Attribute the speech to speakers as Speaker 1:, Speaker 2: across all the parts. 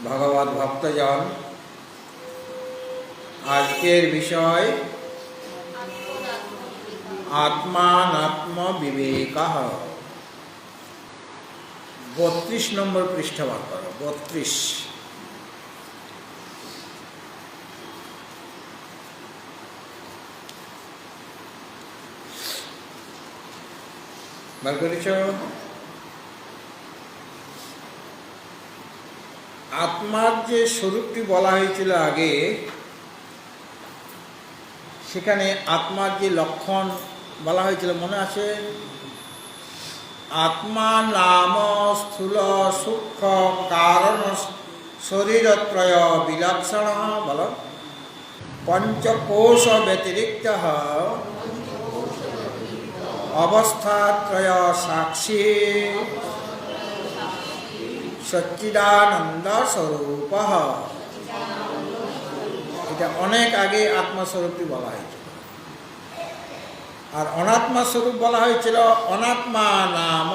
Speaker 1: ভগবত ভক্তজন, আজকের বিষয় আত্মানাত্ম বিবেকঃ। 32 নম্বর পৃষ্ঠা বার করো। 32 বার করেছ? আত্মার যে স্বরূপটি বলা হয়েছিল আগে, সেখানে আত্মার যে লক্ষণ বলা হয়েছিল মনে আছে? আত্মা নাম স্থূল সূক্ষ্ম কারণ শরীরত্রয় বিলক্ষণ। বলো, পঞ্চকোশ ব্যতিরিক্ত অবস্থাত্রয় সাক্ষী সচ্চিদানন্দ স্বরূপ। এটা অনেক আগে আত্মস্বরূপটি বলা হয়েছিল। আর অনাত্মা স্বরূপ বলা হয়েছিল অনাত্মা নাম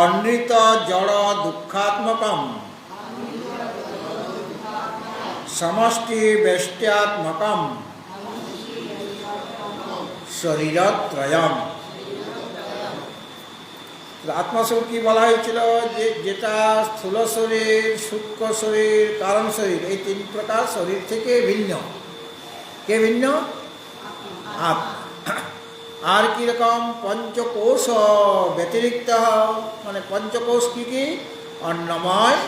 Speaker 1: অনৃত জড় দুঃখাত্মকম সমষ্টি বেष्ट्यात्मकम শরীরত্রয়ম। আত্মাস্বরূপ কি বলা হয়েছিল? যে যেটা স্থূল শরীর, সূক্ষ্ম শরীর, কারণ শরীর, এই 3 প্রকার শরীর থেকে ভিন্ন। কে ভিন্ন? আত্মা। আর কিরকম? পঞ্চকোশ ব্যতিরিক্ত, মানে পঞ্চকোশ কি কি? অন্নময়,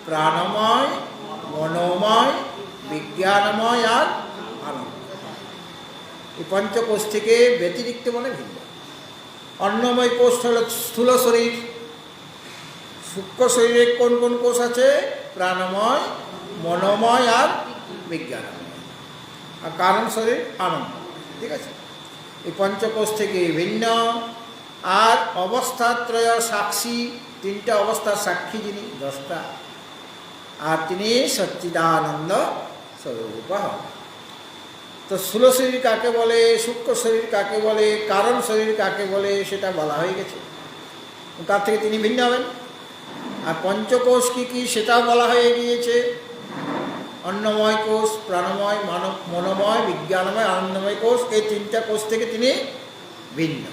Speaker 1: প্রাণময়, মনোময়, বিজ্ঞানময় আর আনন্দ। এই পঞ্চকোষ থেকে ব্যতিরিক্ত মানে ভিন্ন। অন্নময় কোষ হল স্থূল শরীর। সূক্ষ্ম শরীরে কোন কোন কোষ আছে? প্রাণময়, মনোময় আর বিজ্ঞানময়। আর কারণ শরীর আনন্দ। ঠিক আছে? এই পঞ্চকোষ থেকে ভিন্ন। আর অবস্থাত্রয় সাক্ষী, 3টা অবস্থার সাক্ষী যিনি, 10টা। আর তিনি সচ্চিদানন্দ স্বরূপ। তো স্থূল শরীর কাকে বলে, সূক্ষ্ম শরীর কাকে বলে, কারণ শরীর কাকে বলে, সেটা বলা হয়ে গেছে। তার থেকে তিনি ভিন্ন হবেন। আর পঞ্চকোষ কি কি সেটাও বলা হয়ে গিয়েছে। অন্নময় কোষ, প্রাণময়, মনোময়, বিজ্ঞানময়, আনন্দময় কোষ, এই 3টা কোষ থেকে তিনি ভিন্ন।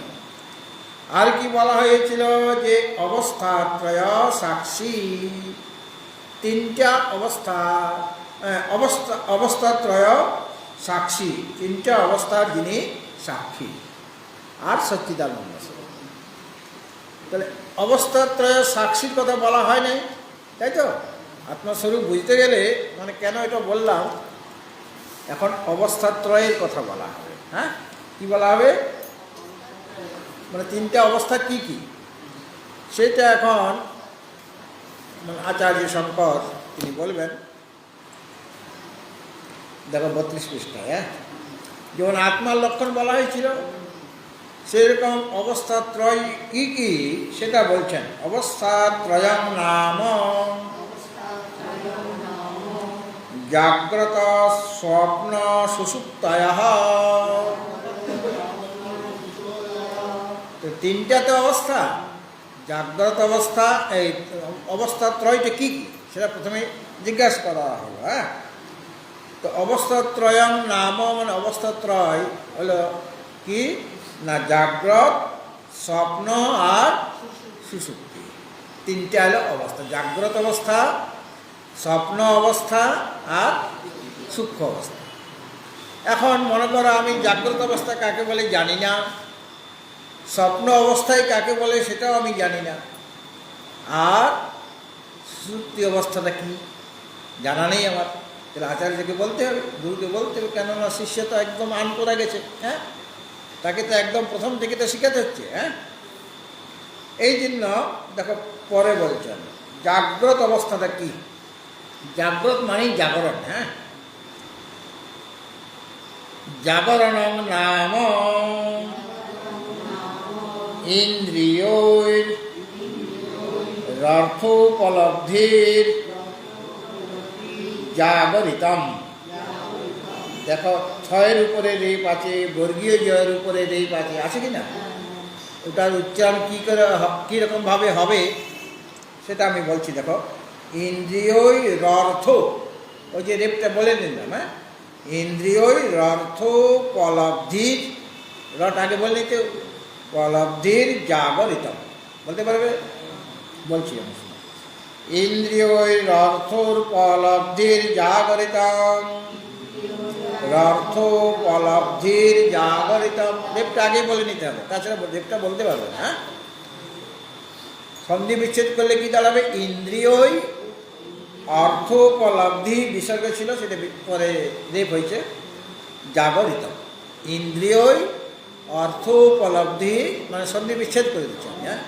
Speaker 1: আর কি বলা হয়েছিল? যে অবস্থাত্রয় সাক্ষী, 3টা অবস্থাত্রয় সাক্ষী, 3টা অবস্থার যিনি সাক্ষী। আর সচ্চিদানন্দ স্বরূপ। তাহলে অবস্থাত্রয় সাক্ষীর কথা বলা হয় নাই, তাই তো? আত্মস্বরূপ বুঝতে গেলে মানে কেন এটা বললাম, এখন অবস্থাত্রয়ের কথা বলা হবে। হ্যাঁ, কি বলা হবে? মানে 3টা অবস্থা কি কি সেটা এখন আচার্য শঙ্কর তিনি বলবেন। দেখো 32 পৃষ্ঠায়। যেমন আত্মার লক্ষণ বলা হয়েছিল, সেরকম অবস্থাত্রয় কি কি সেটা বলছেন। অবস্থাত্রয়ং নাম জাগ্রত স্বপ্ন সুষুপ্তয়ঃ। তো 3টাতে অবস্থা, জাগ্রত অবস্থা, এই অবস্থাত্রয়টা কি কি সেটা প্রথমে জিজ্ঞাসা করা হলো। হ্যাঁ, তো অবস্থাত্রয়ং নাম মানে অবস্থাত্রয় হলো কি না? জাগ্রত, স্বপ্ন আর সুষুপ্তি, 3টা হলো অবস্থা। জাগ্রত অবস্থা, স্বপ্ন অবস্থা আর সূক্ষ্ম অবস্থা। এখন মনে করো আমি জাগ্রত অবস্থা কাকে বলে জানি না, স্বপ্ন অবস্থায় কাকে বলে সেটাও আমি জানি না, আর সুষুপ্তি অবস্থাটা কি জানা নেই আমার। তাহলে আচার্যকে বলতে হবে, গুরুকে বলতে হবে, কেননা শিষ্য তো একদম আন করা গেছে। হ্যাঁ, তাকে তো একদম প্রথম থেকে তো শিখাতে হচ্ছে। হ্যাঁ, এই জন্য দেখো পরে বলছেন জাগ্রত অবস্থাটা কি। জাগ্রত মানেই জাগরণ। হ্যাঁ, জাগরণং নাম ইন্দ্রিয়ৈর রর্থোপলব্ধির জাগরিতম। দেখো 6-এর উপরে রেপ আছে, বর্গীয় জয়ের উপরে রেপ আছে কি না? ওটার উচ্চারণ কী করে কীরকমভাবে হবে সেটা আমি বলছি, দেখো। ইন্দ্রিয়ই রর্থ, ওই যে রেপটা বলে নিলাম, হ্যাঁ। ইন্দ্রিয়ই রর্থ উপলব্ধির, রট আগে বলে নিতে, উপলব্ধির জাগরিতম, বলতে পারবে? বলছি আমি, ইন্দ্রিয়ই রর্থ উপলব্ধির জাগরিতম, রর্থ উপলব্ধির জাগরিতম। রেপটা আগেই বলে নিতে হবে, তাছাড়া রেপটা বলতে পারবে না, হ্যাঁ। সন্ধি বিচ্ছেদ করলে কি দাঁড়াবে? ইন্দ্রিয়ই অর্থ উপলব্ধি বিসর্গ ছিল, সেটা পরে রেপ হয়েছে, জাগরিত। ইন্দ্রিয়ই অর্থ উপলব্ধি, মানে সন্ধি বিচ্ছেদ করে দিচ্ছে, হ্যাঁ।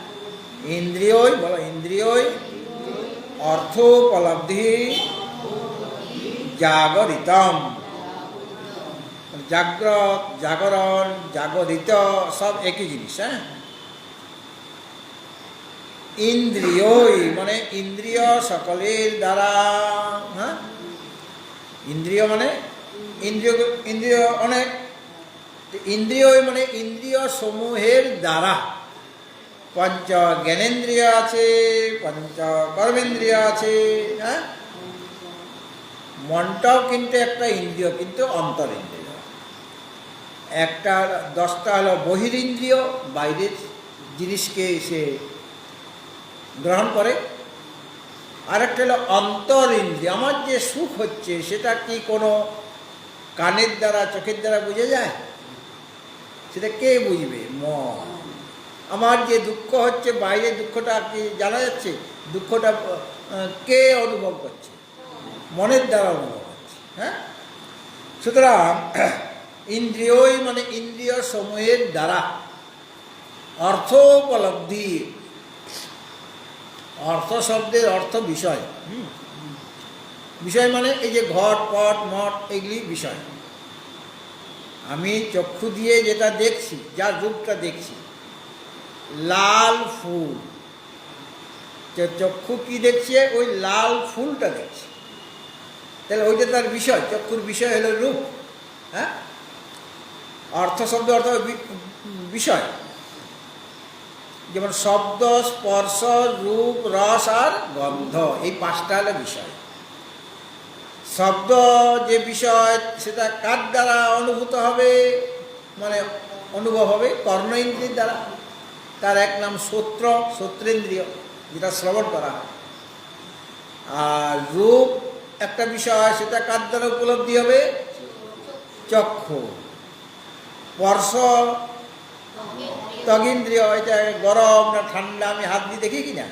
Speaker 1: ইন্দ্রিয়ই বলো, ইন্দ্রিয়ই অর্থ উপলব্ধি জাগরিতম। জাগ্রত, জাগরণ, জাগরিত সব একই জিনিস, হ্যাঁ। ইন্দ্রিয়ই মানে ইন্দ্রিয় সকলের দ্বারা, হ্যাঁ। ইন্দ্রিয় মানে ইন্দ্রিয়, ইন্দ্রিয় অনেক, ইন্দ্রিয়ই মানে ইন্দ্রিয় সমূহের দ্বারা। পঞ্চ জ্ঞানেন্দ্রিয় আছে, পঞ্চ কর্মেন্দ্রিয় আছে, হ্যাঁ। মনটাও কিন্তু একটা ইন্দ্রিয়, কিন্তু অন্তরিন্দ্রিয়। একটা 10টা হলো বহিরিন্দ্রিয়, বাইরের জিনিসকে সে গ্রহণ করে। আরেকটা হলো অন্তরিন্দ্রিয়, আমার যে সুখ হচ্ছে সেটা কি কোনো কানের দ্বারা, চোখের দ্বারা বোঝা যায়? সেটা কে বুঝবে? মন। আমার যে দুঃখ হচ্ছে, বাইরের দুঃখটা কি জানা যাচ্ছে? দুঃখটা কে অনুভব করছে? মনের দ্বারা অনুভব হচ্ছে, হ্যাঁ। সুতরাং ইন্দ্রিয়ই মানে ইন্দ্রিয় সমূহের দ্বারা। অর্থ উপলব্ধি, অর্থ শব্দের অর্থ বিষয়, বিষয় মানে এই যে ঘট পট মঠ, এগুলি বিষয়। আমি চক্ষু দিয়ে যেটা দেখছি, যার রূপটা দেখছি, লাল ফুল, চক্ষু কি দেখছে? ওই লাল ফুলটা দেখছি, তাহলে ওইটা তার বিষয়। চক্ষুর বিষয় হলো রূপ, হ্যাঁ। অর্থ শব্দ অর্থ বিষয়, যেমন শব্দ, স্পর্শ, রূপ, রস আর গন্ধ, এই 5টা হলো বিষয়। শব্দ যে বিষয়, সেটা কার দ্বারা অনুভূত হবে, মানে অনুভব হবে? কর্ণ ইন্দ্রিয়ের দ্বারা। তার এক নাম শ্রোত্র, শ্রোত্রেন্দ্রিয়, যেটা শ্রবণ করা হয়। আর রূপ একটা বিষয়, সেটা কার দ্বারা উপলব্ধি হবে? চক্ষু। স্পর্শ ত্বগেন্দ্রিয়, এটা গরম না ঠান্ডা আমি হাত দিয়ে দেখি কি না?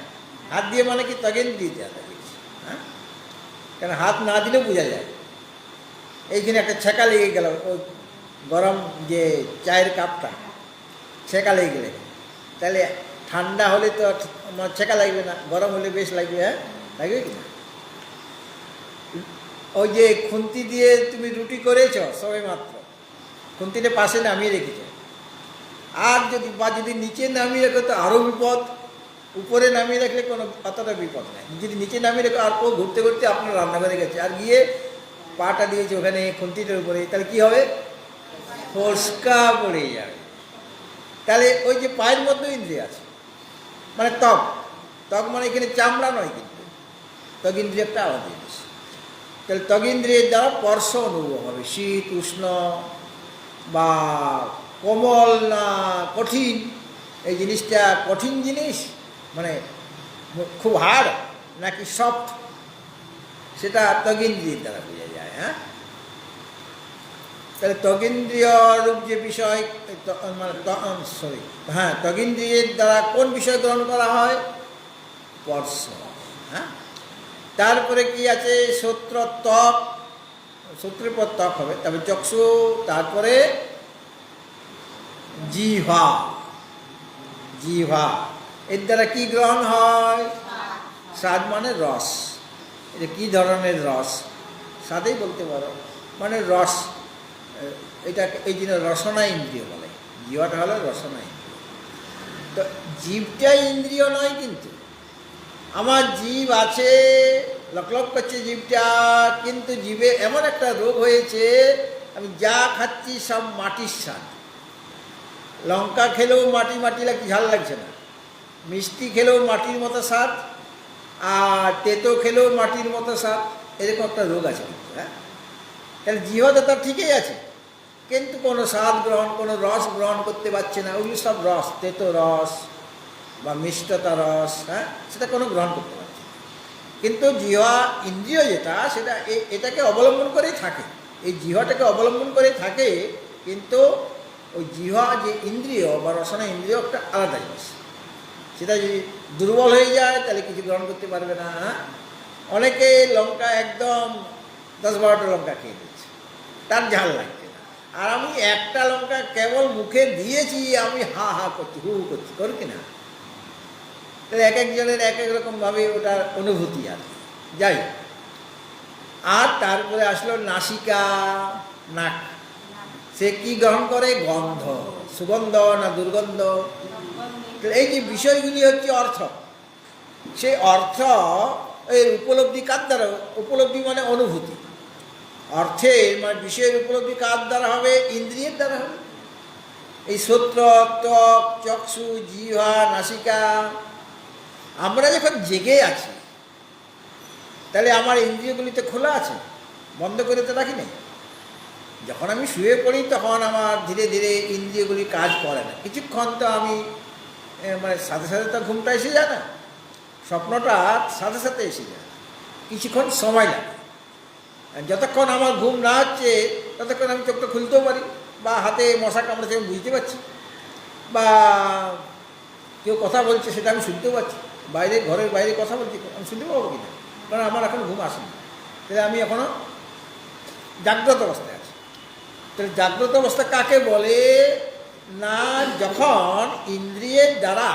Speaker 1: হাত দিয়ে মানে কি ত্বগেন্দ্রিয়, হ্যাঁ। কেন হাত না দিলেও বোঝা যায়। এইখানে একটা ছেঁকা লেগে গেল, ওই গরম যে চায়ের কাপটা ছেঁকা লেগে গেলে, তাহলে ঠান্ডা হলে তো ছেঁকা লাগবে না, গরম হলে বেশ লাগবে, হ্যাঁ। লাগবে কি না? ওই যে খুন্তি দিয়ে তুমি রুটি করেছ সবে মাত্র, খুন্তিটা পাশে নামিয়ে রেখেছ, আর যদি নিচে নামিয়ে রাখো তো আরও বিপদ। উপরে নামিয়ে রাখলে কোনো অতটা বিপদ নেই, যদি নিচে নামিয়ে রাখো আর কেউ ঘুরতে ঘুরতে আপনার রান্নাঘরে গেছে আর গিয়ে পাটা দিয়েছে ওখানে খুন্তিটার উপরে, তাহলে কী হবে? ফসকা পড়ে যাবে। তাহলে ওই যে পায়ের মধ্যে ইন্দ্রিয় আছে, মানে ত্বক, ত্বক মানে এখানে চামড়া নয়, কিন্তু ত্বক ইন্দ্রিয় একটা আলাদা জিনিস। তাহলে ত্বক ইন্দ্রিয়ের দ্বারা স্পর্শ অনুভব হবে, শীত উষ্ণ বা কোমল না কঠিন। এই জিনিসটা কঠিন জিনিস মানে খুব হার্ড নাকি সফট, সেটা ত্বগেন্দ্রিয়ের দ্বারা বোঝা যায়, হ্যাঁ। তাহলে ত্বগেন্দ্রিয় রূপ যে বিষয়, মানে হ্যাঁ, ত্বগেন্দ্রিয়ের দ্বারা কোন বিষয় গ্রহণ করা হয়? স্পর্শ, হ্যাঁ। তারপরে কি আছে? শ্রোত্র, ত্বক, শ্রোত্রের পর ত্বক হবে, তারপরে চক্ষু, তারপরে জিহ্বা, জিহ্বা এর দ্বারা কি গ্রহণ হয়? স্বাদ মানে রস। এটা কি ধরনের রস? স্বাদেই বলতে পারো, মানে রস। এটা এই জন্য রসনা ইন্দ্রিয় বলে, জিহ্বাটা হলো রসনা ইন্দ্রিয়। তো জীবটাই ইন্দ্রিয় নয়, কিন্তু আমার জীব আছে, লকলক করছে জীবটা, কিন্তু জীবে এমন একটা রোগ হয়েছে, আমি যা খাচ্ছি সব মাটির স্বাদ। লঙ্কা খেলেও মাটি মাটি লাগছে, ঝাল লাগছে না। মিষ্টি খেলেও মাটির মতো স্বাদ, আর তেতো খেলেও মাটির মতো স্বাদ, এরকম একটা রোগ আছে কিন্তু। হ্যাঁ, তাহলে জিহ্বাটা তার ঠিকই আছে, কিন্তু কোনো স্বাদ গ্রহণ, কোনো রস গ্রহণ করতে পারছে না। ওইগুলো সব রস, তেতো রস বা মিষ্টতা রস, হ্যাঁ, সেটা কোনো গ্রহণ করতে পারছে না। কিন্তু জিহ্বা ইন্দ্রিয় যেটা, সেটা এটাকে অবলম্বন করেই থাকে, এই জিহ্বাটাকে অবলম্বন করেই থাকে। কিন্তু ওই জিহ্বা যে ইন্দ্রিয় বা রসনা ইন্দ্রিয় একটা আলাদা জিনিস, সেটা যদি দুর্বল হয়ে যায় তাহলে কিছু গ্রহণ করতে পারবে না। অনেকে লঙ্কা একদম 10-12টা লঙ্কা খেয়ে দিচ্ছে, তার ঝাল লাগছে না। আর আমি একটা লঙ্কা কেবল মুখে দিয়েছি, আমি হা হা করছি, হু হু করছি, করি কি না? তাহলে এক একজনের এক এক রকমভাবে ওটার অনুভূতি আর কি। যাই, আর তারপরে আসলো নাসিকা, নাক। সে কি গ্রহণ করে? গন্ধ, সুগন্ধ না দুর্গন্ধ। এই যে বিষয়গুলি হচ্ছে অর্থ, সেই অর্থ এর উপলব্ধি কার দ্বারা? উপলব্ধি মানে অনুভূতি। অর্থের মানে বিষয়ের উপলব্ধি কার দ্বারা হবে? ইন্দ্রিয়ের দ্বারা হবে। এই শ্রোত্র, ত্বক, চক্ষু, জিহ্বা, নাসিকা। আমরা যখন জেগে আছি তাহলে আমার ইন্দ্রিয়গুলিতে খোলা আছে, বন্ধ করে তো রাখি নাই। যখন আমি শুয়ে পড়ি তখন আমার ধীরে ধীরে ইন্দ্রিয়গুলি কাজ করে না। কিছুক্ষণ তো আমি মানে সাথে সাথে তো ঘুমটা এসে যায় না, স্বপ্নটা সাথে সাথে এসে যায়, কিছুক্ষণ সময় লাগে। যতক্ষণ আমার ঘুম না হচ্ছে ততক্ষণ আমি চোখটা খুলতেও পারি, বা হাতে মশা কামড়েছে আমি বুঝতে পারছি, বা কেউ কথা বলছে সেটা আমি শুনতেও পাচ্ছি, বাইরে ঘরের বাইরে কথা বলছি আমি শুনতে পাবো কিনা, কারণ আমার এখন ঘুম আসেনি। তাহলে আমি এখনও জাগ্রত অবস্থায় আছি। তাহলে জাগ্রত অবস্থা কাকে বলে? না, যখন ইন্দ্রিয়ের দ্বারা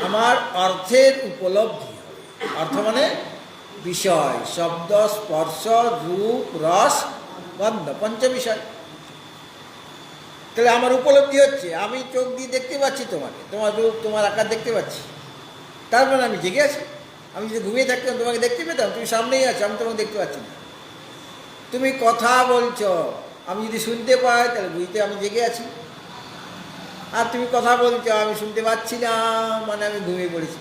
Speaker 1: আমার অর্থের উপলব্ধি হবে। অর্থ মানে বিষয়, শব্দ, স্পর্শ, রূপ, রস, গন্ধ, পঞ্চ বিষয়। তাহলে আমার উপলব্ধি হচ্ছে, আমি চোখ দিয়ে দেখতে পাচ্ছি তোমাকে, তোমার রূপ, তোমার আকার দেখতে পাচ্ছি, তার মানে আমি জেগে আছি। আমি যদি ঘুমিয়ে থাকতাম তোমাকে দেখতে পেতাম, তুমি সামনেই আছো, আমি তোমাকে দেখতে পাচ্ছি না। তুমি কথা বলছো, আমি যদি শুনতে পাই তাহলে বুঝতে আমি জেগে আছি। আর তুমি কথা বলছো, আমি শুনতে পাচ্ছি না, মানে আমি ঘুমিয়ে পড়েছি।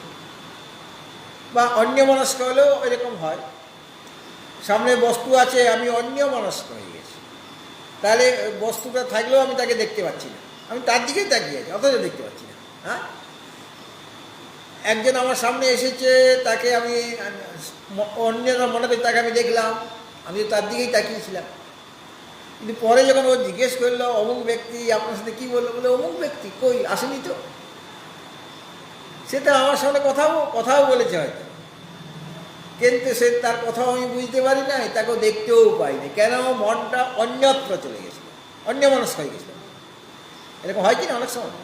Speaker 1: বা অন্যমনস্ক হলেও এরকম হয়, সামনে বস্তু আছে, আমি অন্যমনস্ক হয়ে গেছি, তাহলে বস্তুটা থাকলেও আমি তাকে দেখতে পাচ্ছি না, আমি তার দিকেই তাকিয়ে আছি, অথচ দেখতে পাচ্ছি না। হ্যাঁ, একজন আমার সামনে এসেছে, তাকে আমি অন্যরা মনে করি তাকে আমি দেখলাম, আমি তার দিকেই তাকিয়েছিলাম। কিন্তু পরে যখন ও জিজ্ঞেস করলো অমুক ব্যক্তি আপনার সাথে কী বললো, বলে অমুক ব্যক্তি কই আসেনি তো। সেটা আমার সামনে কথাও বলেছে হয়তো, কিন্তু সে তার কথাও আমি বুঝতে পারি নাই, তাকেও দেখতেও পাইনি। কেন? মনটা অন্যত্র চলে গেছিল, অন্যমনস্ক হয়ে গেছিল। এরকম হয় কি না অনেক সময়?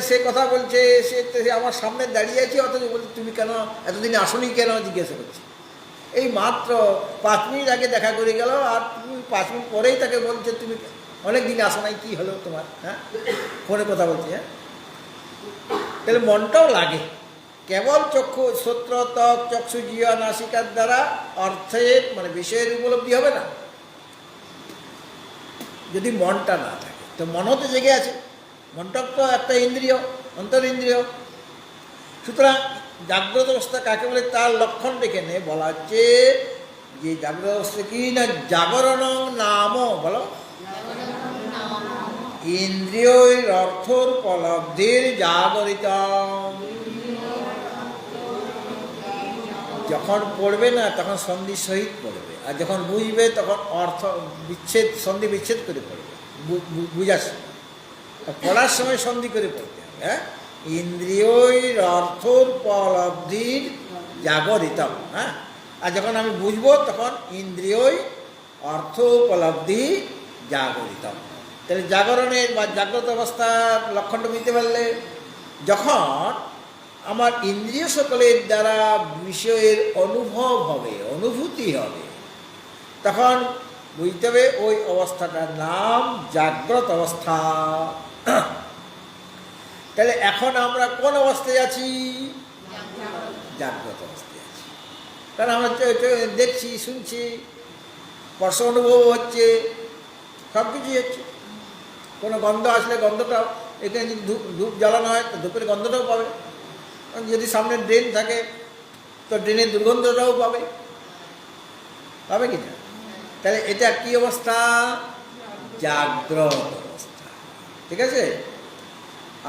Speaker 1: সে কথা বলছে, সে আমার সামনে দাঁড়িয়ে আছে, অথচ বলছে তুমি কেন এতদিন আসনি, কেন জিজ্ঞাসা করছি। এই মাত্র 5 মিনিট আগে দেখা করে গেল, আর তুমি 5 মিনিট পরেই তাকে বলছে তুমি অনেক দিন আসো নাই, কী হলো তোমার? হ্যাঁ, ফোনে কথা বলছি। হ্যাঁ, তাহলে মনটাও লাগে। কেবল চক্ষু, শ্রোত্র, ত্বক, চক্ষু, জিহ্বা, নাসিকার দ্বারা অর্থের মানে বিষয়ের উপলব্ধি হবে না যদি মনটা না থাকে। তো মনও তো জেগে আছে, মনটা তো একটা ইন্দ্রিয়, অন্তর ইন্দ্রিয়। সুতরাং জাগ্রত অবস্থা কাকে বলে তার লক্ষণ দেখে নে বলা হচ্ছে যে জাগ্রত অবস্থা কি না, জাগরণ নাম, বলো, ইন্দ্রিয় অর্থর উপলব্ধির জাগরিত। যখন পড়বে না তখন সন্ধি সহিত পড়বে, আর যখন বুঝবে তখন অর্থ বিচ্ছেদ, সন্ধি বিচ্ছেদ করে পড়বে। বুঝার সময়, পড়ার সময় সন্ধি করে পড়তে হবে। হ্যাঁ, ইন্দ্রিয়র অর্থর উপলব্ধির জাগরিতম। হ্যাঁ, আর যখন আমি বুঝবো তখন ইন্দ্রিয়ই অর্থ উপলব্ধি জাগরিতম। তাহলে জাগরণের বা জাগ্রত অবস্থার লক্ষণটা বুঝতে পারলে, যখন আমার ইন্দ্রিয় সকলের দ্বারা বিষয়ের অনুভব হবে, অনুভূতি হবে, তখন বুঝতে হবে ওই অবস্থাটার নাম জাগ্রত অবস্থা। তাহলে এখন আমরা কোন অবস্থায় আছি? জাগ্রত অবস্থায় আছি। কারণ আমরা দেখছি, শুনছি, স্পর্শ অনুভব হচ্ছে, সব কিছুই হচ্ছে। কোনো গন্ধ আসলে গন্ধটাও, এখানে যদি ধূপ জ্বালানো হয় তো ধূপের গন্ধটাও পাবে। যদি সামনে ড্রেন থাকে তো ড্রেনের দুর্গন্ধটাও পাবে, পাবে কি না? তাহলে এটা কি অবস্থা? জাগ্রত অবস্থা, ঠিক আছে?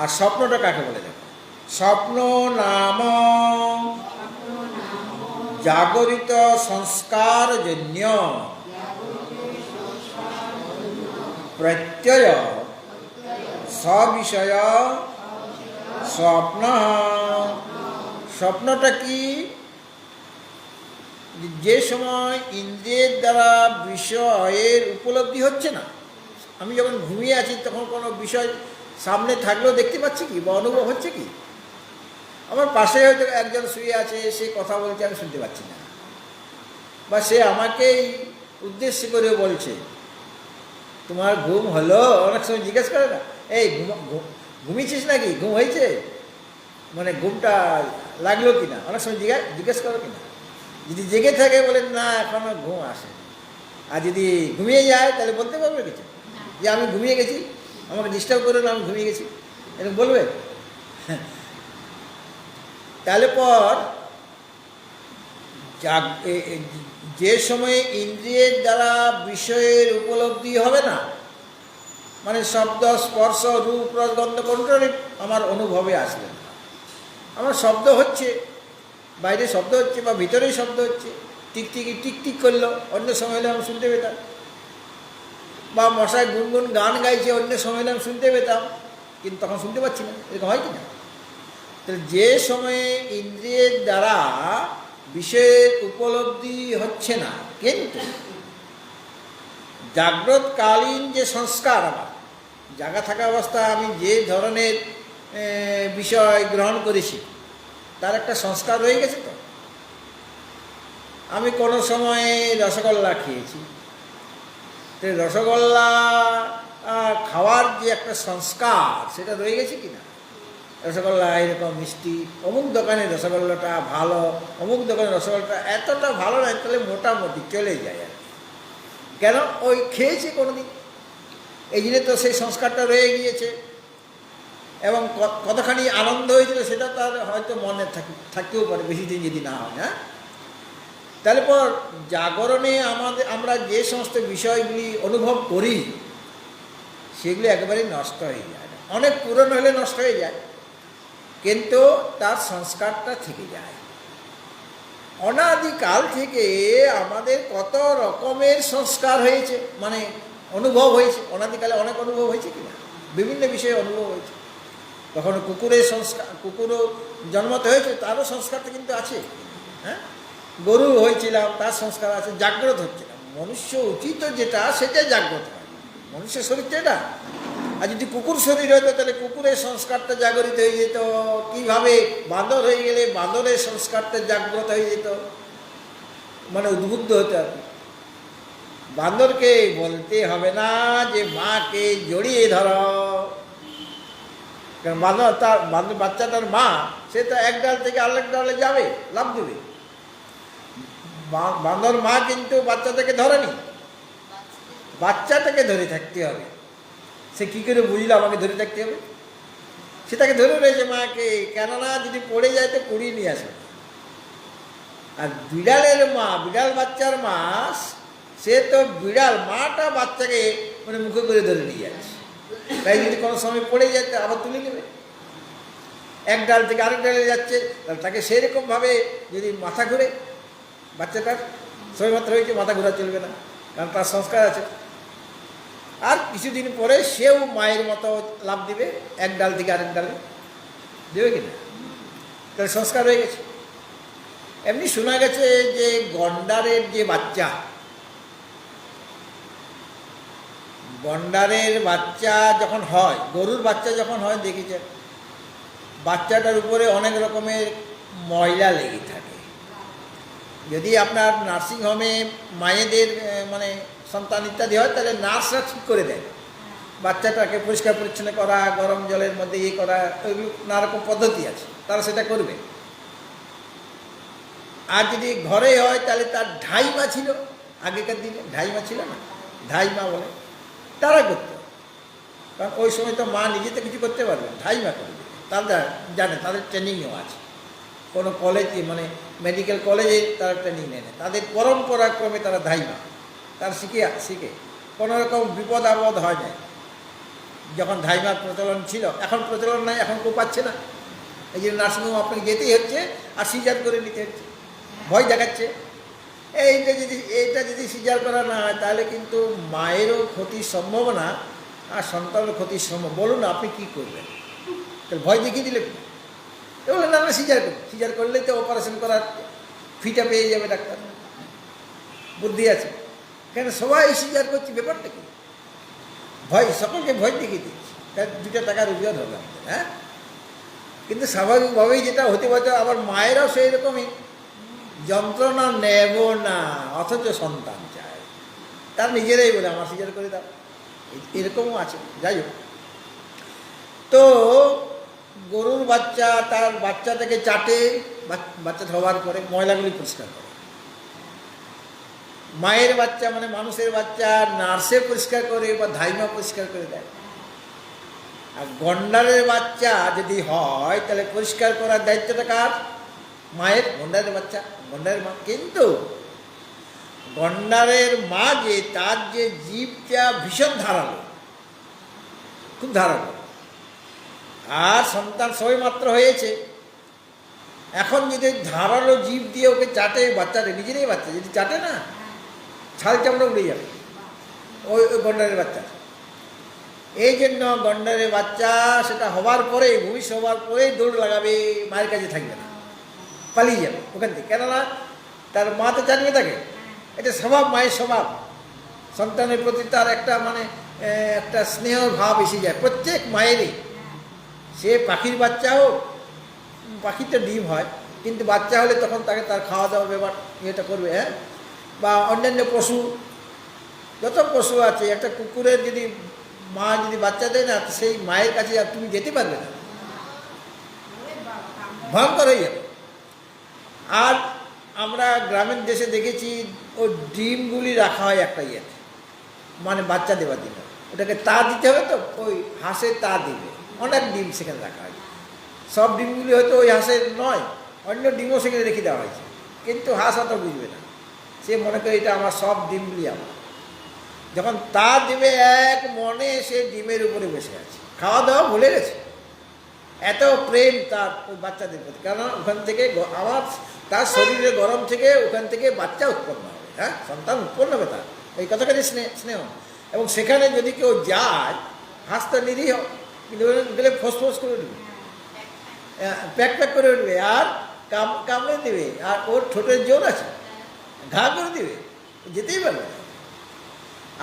Speaker 1: আর স্বপ্নটা কাকে বলে? দেখো, স্বপ্ন নাম জাগরিত সংস্কারজন্য প্রত্যয় সবিষয় স্বপ্ন। স্বপ্নটা কি? যে সময় ইন্দ্রিয়ের দ্বারা বিষয়ের উপলব্ধি হচ্ছে না। আমি যখন ঘুমিয়ে আছি তখন কোনো বিষয় সামনে থাকলেও দেখতে পাচ্ছি কি বা অনুভব হচ্ছে কি? আমার পাশে হয়তো একজন শুয়ে আছে, সে কথা বলছে, আমি শুনতে পাচ্ছি না, বা সে আমাকেই উদ্দেশ্য করে বলছে তোমার ঘুম হলো। অনেক সময় জিজ্ঞেস করে না, এই ঘুমিয়েছিস নাকি, ঘুম হয়েছে, মানে ঘুমটা লাগলো কিনা? অনেক সময় জিজ্ঞেস করো কিনা? যদি জেগে থাকে বলে না এখনো ঘুম আসে, আর যদি ঘুমিয়ে যায় তাহলে বলতে পারবে কিছু যে আমি ঘুমিয়ে গেছি, আমাকে ডিস্টার্ব করে না, আমি ঘুমিয়ে গেছি, এরকম বলবে? তাহলে পর যে সময়ে ইন্দ্রিয়ের দ্বারা বিষয়ের উপলব্ধি হবে না, মানে শব্দ, স্পর্শ, রূপ, রস, গন্ধ কোনটারই আমার অনুভবে আসবে না। আমার শব্দ হচ্ছে, বাইরে শব্দ হচ্ছে বা ভিতরেই শব্দ হচ্ছে, টিকটিকি টিকটিক করলো, অন্য সময় হলে আমি শুনতে পেতাম, বা মশায় গুনগুন গান গাইছে, অন্য সময় হলে আমি শুনতে পেতাম, কিন্তু তখন শুনতে পাচ্ছি না। এরকম হয় কি না? তাহলে যে সময়ে ইন্দ্রিয়ের দ্বারা বিষয়ের উপলব্ধি হচ্ছে না, কিন্তু জাগ্রতকালীন যে সংস্কার, আমার জাগা থাকা অবস্থা আমি যে ধরনের বিষয় গ্রহণ করেছি তার একটা সংস্কার রয়ে গেছে। তো আমি কোনো সময়ে রসগোল্লা খেয়েছি, তো রসগোল্লা খাওয়ার যে একটা সংস্কার সেটা রয়ে গেছে কি না? রসগোল্লা এরকম মিষ্টি, অমুক দোকানের রসগোল্লাটা ভালো, অমুক দোকানের রসগোল্লাটা এতটা ভালো নয়, তাহলে মোটামুটি চলে যায় আর কি। কেন? ওই খেয়েছি কোনোদিন, এই জন্য তো সেই সংস্কারটা রয়ে গিয়েছে, এবং কতখানি আনন্দ হয়েছিল সেটা তার হয়তো মনে থাকতেও পারে, বেশি দিন যদি না হয়। হ্যাঁ, তাহলে পর জাগরণে আমরা যে সমস্ত বিষয়গুলি অনুভব করি সেগুলি একেবারেই নষ্ট হয়ে যায়। অনেক পুরনো হলে নষ্ট হয়ে যায়, কিন্তু তার সংস্কারটা থেকে যায়। অনাদিকাল থেকে আমাদের কত রকমের সংস্কার হয়েছে, মানে অনুভব হয়েছে। অনাদিকালে অনেক অনুভব হয়েছে কিনা, বিভিন্ন বিষয়ে অনুভব হয়েছে। কখনো কুকুরের সংস্কার, কুকুরও জন্মতে হয়েছে, তারও সংস্কারটা কিন্তু আছে। হ্যাঁ, গরু হয়েছিলাম, তার সংস্কার আছে। জাগ্রত হচ্ছে না, মনুষ্য উচিত যেটা সেটা জাগ্রত হয়, মনুষ্য শরীরটা এটা। আর যদি কুকুর শরীর হতো তাহলে কুকুরের সংস্কারটা জাগরিত হয়ে যেত। কীভাবে বাঁদর হয়ে গেলে বাঁদরের সংস্কারটা জাগ্রত হয়ে যেত, মানে উদ্বুদ্ধ হতে হবে। বাঁদরকে বলতে হবে না যে মাকে জড়িয়ে ধরো, কারণ বাঁদর বাচ্চাটার মা, সে তো এক ডাল থেকে আরেক ডালে যাবে, লাফ দেবে। বাঁদর মা কিন্তু বাচ্চাটাকে ধরেনি, বাচ্চাটাকে ধরে থাকতে হবে। সে কী করে বুঝলো আমাকে ধরে থাকতে হবে? সে তাকে ধরে রয়েছে মাকে, কেননা যদি পড়ে যায় তো কুড়িয়ে নিয়ে আসবে। আর বিড়ালের মা, বিড়াল বাচ্চার মা, সে তো বিড়াল মাটা বাচ্চাকে মানে মুখে করে ধরে নিয়ে যাচ্ছে, তাই যদি কোনো সময় পড়ে যায় তো আবার তুলে নেবে। এক ডাল থেকে আরেক ডালে যাচ্ছে, তাকে সেরকমভাবে যদি মাথা ঘুরে, বাচ্চাটার সবেমাত্র হয়েছে, মাথা ঘোরা চলবে না, কারণ তার সংস্কার আছে। আর কিছুদিন পরে সেও মায়ের মতো লাভ দিবে, এক ডাল থেকে আরেক ডালে দেবে কিনা, তার সংস্কার হয়ে গেছে। এমনি শোনা গেছে যে গন্ডারের যে বাচ্চা, গন্ডারের বাচ্চা যখন হয়, গরুর বাচ্চা যখন হয়, দেখেছেন বাচ্চাটার উপরে অনেক রকমের ময়লা লেগে থাকে। যদি আপনার নার্সিংহোমে মায়েদের মানে সন্তান ইত্যাদি হয়, তাহলে নার্সরা ঠিক করে দেয় বাচ্চাটাকে পরিষ্কার পরিচ্ছন্ন করা, গরম জলের মধ্যে ইয়ে করা, ওইগুলো নানারকম পদ্ধতি আছে, তারা সেটা করবে। আর যদি ঘরে হয় তাহলে তার ঢাইমা ছিল, আগেকার দিনে ঢাইমা ছিল না, ঢাইমা বলে, তারা করতো। কারণ ওই সময় তো মা নিজে তো কিছু করতে পারবে, ঢাইমা করবে, তারা জানে, তাদের ট্রেনিংও আছে। কোনো কলেজে মানে মেডিকেল কলেজে তারা ট্রেনিং নেয় না, তাদের পরম্পরাক্রমে তারা ধাইমা তারা শিখে কোনো রকম বিপদ আপদ হয় না। যখন ধাইমার প্রচলন ছিল, এখন প্রচলন নাই, এখন কেউ পাচ্ছে না, এই জন্য নার্সিংহোম আপনাকে যেতেই হচ্ছে আর সিজার করে নিতে হচ্ছে, ভয় দেখাচ্ছে। এইটা যদি সিজার করা না হয় তাহলে কিন্তু মায়েরও ক্ষতির সম্ভাবনা আর সন্তানের ক্ষতির সম্ভব। বলুন আপনি কী করবেন? তাহলে ভয় দেখিয়ে দিলে বললেন না সিজার করলেই তো অপারেশন করার ফিটা পেয়ে যাবে ডাক্তার, বুদ্ধি আছে। কেন সবাই সিজার করছি, ব্যাপারটা কি? ভয়, সকলকে ভয় দেখিয়ে দিচ্ছি, তার 2 টাকা রোজগার হবে আমাদের। হ্যাঁ, কিন্তু স্বাভাবিকভাবেই যেটা হতে পারছে, আবার মায়েরাও সেই রকমই যন্ত্রণা নেব না অথচ সন্তান চায়, তার নিজেরাই বলে আমার সিজার করে দাও, এরকমও আছে। যাই হোক, তো গরুর বাচ্চা তার বাচ্চাটাকে চাটে, বাচ্চা হওয়ার পরে ময়লাগুলি পরিষ্কার করে। মায়ের বাচ্চা মানে মানুষের বাচ্চা নার্সে পরিষ্কার করে বা ধাইমা পরিষ্কার করে দেয়। আর গন্ডারের বাচ্চা যদি হয় তাহলে পরিষ্কার করার দায়িত্বটা কার? মায়ের। গন্ডারের বাচ্চা গন্ডারের মা। কিন্তু গন্ডারের মা যে, তার যে জীবটা ভীষণ ধারালো, খুব ধারালো, আর সন্তান সবে মাত্র হয়েছে। এখন যদি ধারালো জীব দিয়ে ওকে চাটে, বাচ্চাটা নিজেরই বাচ্চা যদি চাটে না, ছাল চামড়া উড়ে যাবে ওই গন্ডারের বাচ্চা। এই জন্য গন্ডারের বাচ্চা সেটা হবার পরে, ভূমিষ্ঠ হবার পরেই দৌড় লাগাবে, মায়ের কাছে থাকবে না, পালিয়ে যাবে ওখান থেকে। কেননা তার মা তো জানবে তাকে, এটা স্বভাব, মায়ের স্বভাব। সন্তানের প্রতি তার একটা মানে একটা স্নেহ ভাব এসে যায় প্রত্যেক মায়েরই। সে পাখির বাচ্চা হোক, পাখির তো ডিম হয়, কিন্তু বাচ্চা হলে তখন তাকে তার খাওয়া দাওয়া ব্যাপার এটা করবে। হ্যাঁ, বা অন্যান্য পশু, যত পশু আছে, একটা কুকুরের যদি মা যদি বাচ্চা দেয় না, সেই মায়ের কাছে আর তুমি যেতে পারবে না, ভয়ঙ্কর হয়ে যাবে। আর আমরা গ্রামের দেশে দেখেছি ওই ডিমগুলি রাখা হয় একটা ইয়েতে, মানে বাচ্চা দেওয়ার জন্য। ওটাকে তা দিতে হবে, তো ওই হাঁসের তা দিবে, অনেক ডিম সেখানে রাখা হয়। সব ডিমগুলি হয়তো ওই হাঁসের নয়, অন্য ডিমও সেখানে রেখে দেওয়া হয়েছে, কিন্তু হাঁস অত বুঝবে না, সে মনে করে এটা আমার, সব ডিমগুলি আমার। যখন তা দেবে এক মনে সে ডিমের উপরে বসে আছে, খাওয়া দাওয়া ভুলে গেছে, এত প্রেম তার ওই বাচ্চাদের প্রতি। কারণ ওখান থেকে আমার তার শরীরে গরম থেকে ওখান থেকে বাচ্চা উৎপন্ন হবে। হ্যাঁ, সন্তান উৎপন্ন হবে তার, এই কথাটাই স্নেহ। এবং সেখানে যদি কেউ যায়, হাঁসটা নিরীহ, কিন্তু গেলে ফোঁস করে উঠবে, প্যাক করে উঠবে, আর কামড়ে দেবে, আর ওর ঠোঁটের জোর আছে, ঘা করে দেবে, যেতেই পারবে না।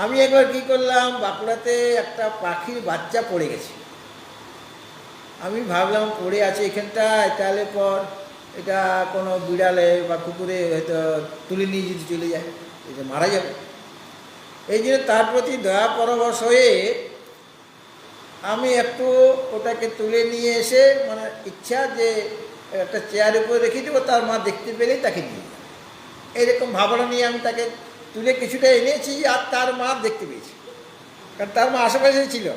Speaker 1: আমি একবার কী করলাম, বাঁকুড়াতে একটা পাখির বাচ্চা পড়ে গেছে। আমি ভাবলাম পড়ে আছে এখানটায়, তাহলে পর এটা কোনো বিড়ালে বা কুকুরে হয়তো তুলে নিয়ে যদি চলে যায়, এটা মারা যাবে। এই জন্য তার প্রতি দয়া পরবশ হয়ে আমি একটু ওটাকে তুলে নিয়ে এসে, মানে ইচ্ছা যে একটা চেয়ারের উপরে রেখে দেবো, তার মা দেখতে পেলেই তাকে নিয়ে যাবে, এইরকম ভাবনা নিয়ে আমি তাকে তুলে কিছুটা এনেছি। আর তার মা দেখতে পেয়েছি, কারণ তার মা আশেপাশে ছিল।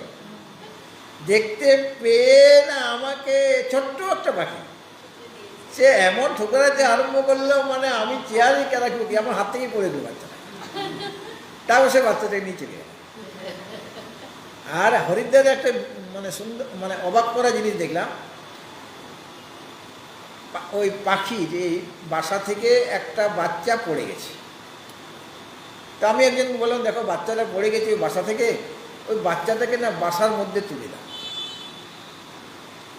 Speaker 1: দেখতে পেয়ে না আমাকে, ছোট্ট একটা পাখি, সে এমন ঠোকরাতে আরম্ভ করলো, মানে আমি চেয়ারে রাখবো কি, আমার হাত থেকেই পড়ে দেবো বাচ্চাটা, তাও সে বাচ্চাটাকে নিয়ে চলে গেল। আর হরিদ্বারে একটা মানে সুন্দর, মানে অবাক করা জিনিস দেখলাম, ওই পাখি যে বাসা থেকে একটা বাচ্চা পড়ে গেছে। তা আমি একজন বললাম, দেখো বাচ্চাটা পড়ে গেছে ওই বাসা থেকে, ওই বাচ্চাটাকে না বাসার মধ্যে তুলে দাও।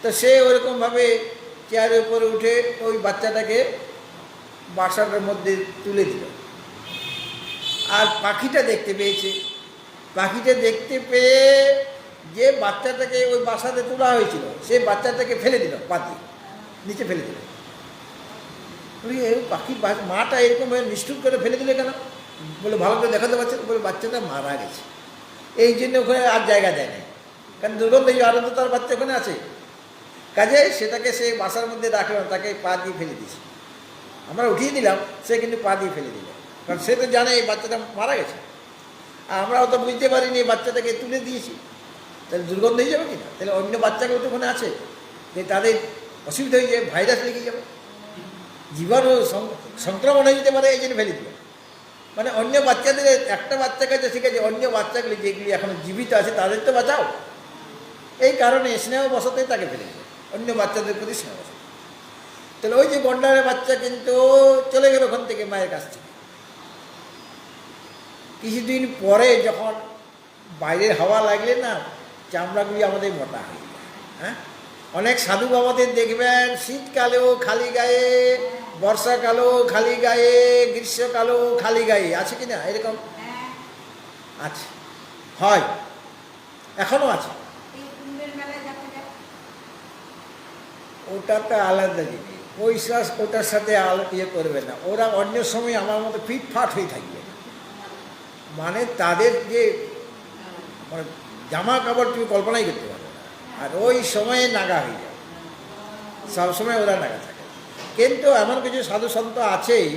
Speaker 1: তো সে ওরকমভাবে চেয়ারের উপরে উঠে ওই বাচ্চাটাকে বাসাটার মধ্যে তুলে দিল। আর পাখিটা দেখতে পেয়েছে, পাখিটা দেখতে পেয়ে যে বাচ্চাটাকে ওই বাসাতে তোলা হয়েছিল, সেই বাচ্চাটাকে ফেলে দিল, পাতি নিচে ফেলে দিল। পাখি মাটা এরকমভাবে নিষ্ঠুর করে ফেলে দিলে কেন? বলে ভালো করে দেখাতে পারছে, বলে বাচ্চাটা মারা গেছে, এই জন্য ওখানে আর জায়গা দেয় না, কারণ দুর্গন্ধ, আরও তো তার বাচ্চা ওখানে আছে। কাজে সেটাকে সে বাসার মধ্যে রাখলাম, তাকে পা দিয়ে ফেলে দিয়েছি। আমরা উঠিয়ে দিলাম, সে কিন্তু পা দিয়ে ফেলে দিল, কারণ সে তো জানে এই বাচ্চাটা মারা গেছে। আর আমরা অত বুঝতে পারিনি, এই বাচ্চাটাকে তুলে দিয়েছি, তাহলে দুর্গন্ধ হয়ে যাবে কিনা, তাহলে অন্য বাচ্চাগুলো তো ওখানে আছে, যে তাদের অসুবিধা হয়ে যাবে, ভাইরাস লেগে যাবে। জীবাণু সংক্রমণ হয়ে যেতে পারে, এই জন্য ফেলে দিল। মানে অন্য বাচ্চাদের, একটা বাচ্চাকে যে শিখেছে অন্য বাচ্চাগুলি যেগুলি এখন জীবিত আছে তাদের তো বাঁচাও, এই কারণে স্নেহ বসতেই তাকে ফেলে দিল, অন্য বাচ্চাদের প্রতি স্নেহ বসত। তাহলে ওই যে গন্ডারের বাচ্চা কিন্তু চলে গেল ওখান থেকে মায়ের কাছ থেকে। কিছুদিন পরে যখন বাইরের হাওয়া লাগলে না চামড়াগুলি আমাদের মোটা হয়ে যায়। হ্যাঁ, অনেক সাধু বাবাদের দেখবেন শীতকালেও খালি গায়ে, বর্ষাকালেও খালি গায়ে, গ্রীষ্মকালেও খালি গায়ে, আছে কি না এরকম? আছে, হয়, এখনো আছে। ওটা তো আলাদা জিনিস, ওই ওটার সাথে ইয়ে করবে না। ওরা অন্য সময় আমার মতো ফিটফাট হয়ে থাকবে, মানে তাদের যে মানে জামা কাপড় তুমি কল্পনাই করতে পারবে না, আর ওই সময়ে নাগা হয়ে যাবে, সবসময় ওরা নাগা থাকে। কিন্তু এমন কিছু সাধু সন্ত আছেই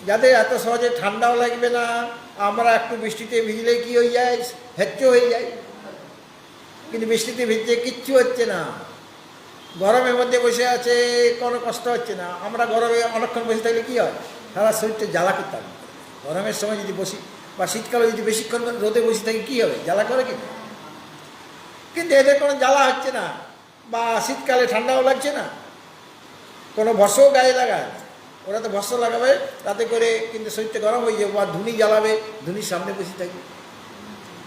Speaker 1: যাদের এত সহজে ঠান্ডাও লাগবে না। আমরা একটু বৃষ্টিতে ভিজলে কি হয়ে যায়, হেচ্চো হয়ে যায়, কিন্তু বৃষ্টিতে ভিজতে কিচ্ছু হচ্ছে না, গরমের মধ্যে বসে আছে কোনো কষ্ট হচ্ছে না। আমরা গরমে অনেকক্ষণ বসে থাকলে কী হয়, সারা শরীরটা জ্বালা করতে হবে। গরমের সময় যদি বসি বা শীতকালে যদি বেশিক্ষণ রোদে বসে থাকি কী হবে, জ্বালা করে কি? কিন্তু এদের কোনো জ্বালা হচ্ছে না, বা শীতকালে ঠান্ডাও লাগছে না, কোনো ভস্যও গায়ে লাগায় না। ওরা তো ভস্য লাগাবে তাতে করে কিন্তু শরীরটা গরম হয়ে যাবে, বা ধুনি জ্বালাবে, ধুনির সামনে বসে থাকবে,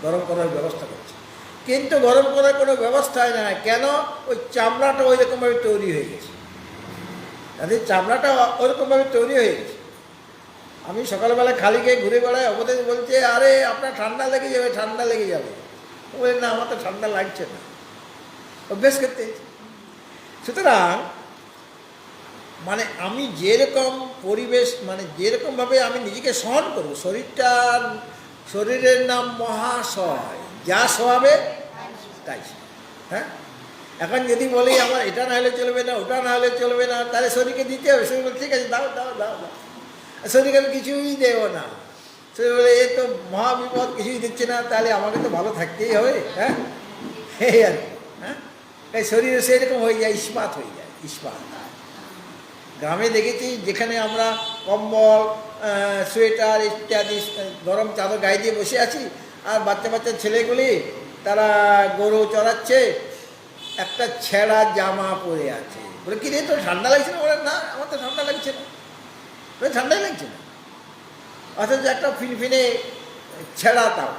Speaker 1: গরম করার ব্যবস্থা করছে। কিন্তু গরম করার কোনো ব্যবস্থাই না, কেন? ওই চামড়াটা ওই রকমভাবে তৈরি হয়ে গেছে, তাদের চামড়াটা ওরকমভাবে তৈরি হয়ে গেছে। আমি সকালবেলা খালি গিয়ে ঘুরে বেড়াই, ওদের বলছে আরে আপনার ঠান্ডা লেগে যাবে, ঠান্ডা লেগে যাবে। বলে না, আমার তো ঠান্ডা লাগছে না, অভ্যেস করতে। সুতরাং মানে আমি যেরকম পরিবেশ, মানে যেরকমভাবে আমি নিজেকে সহন করবো, শরীরের নাম মহাশয়, যা শোয়াবে তাই। হ্যাঁ, এখন যদি বলি আমার এটা না হলে চলবে না, ওটা না হলে চলবে না, তাহলে শরীরকে দিতে হবে। শরীর বলে ঠিক আছে, দাও দাও দাও দাও। শরীরকে আমি কিছুই দেবো না। শরীর বলে এ তো মহাবিপদ, কিছুই দিচ্ছে না, তাহলে আমাকে তো ভালো থাকতেই হবে। হ্যাঁ, এই আর কি। হ্যাঁ, এই শরীরে সেরকম হয়ে যায়, ইস্পাত হয়ে যায়, ইস্পাত। গ্রামে দেখেছি যেখানে আমরা কম্বল, সোয়েটার ইত্যাদি গরম চাদর গায়ে দিয়ে বসে আছি, আর বাচ্চা বাচ্চা ছেলেগুলি তারা গরু চড়াচ্ছে, একটা ছেঁড়া জামা পরে আছে। বলে কি রে, তোর ঠান্ডা লাগছে না? বলে না, আমার তো ঠান্ডা লাগছে না। বলে ঠান্ডাই লাগছে না, অথচ একটা ফিনফিনে ছেঁড়া তাও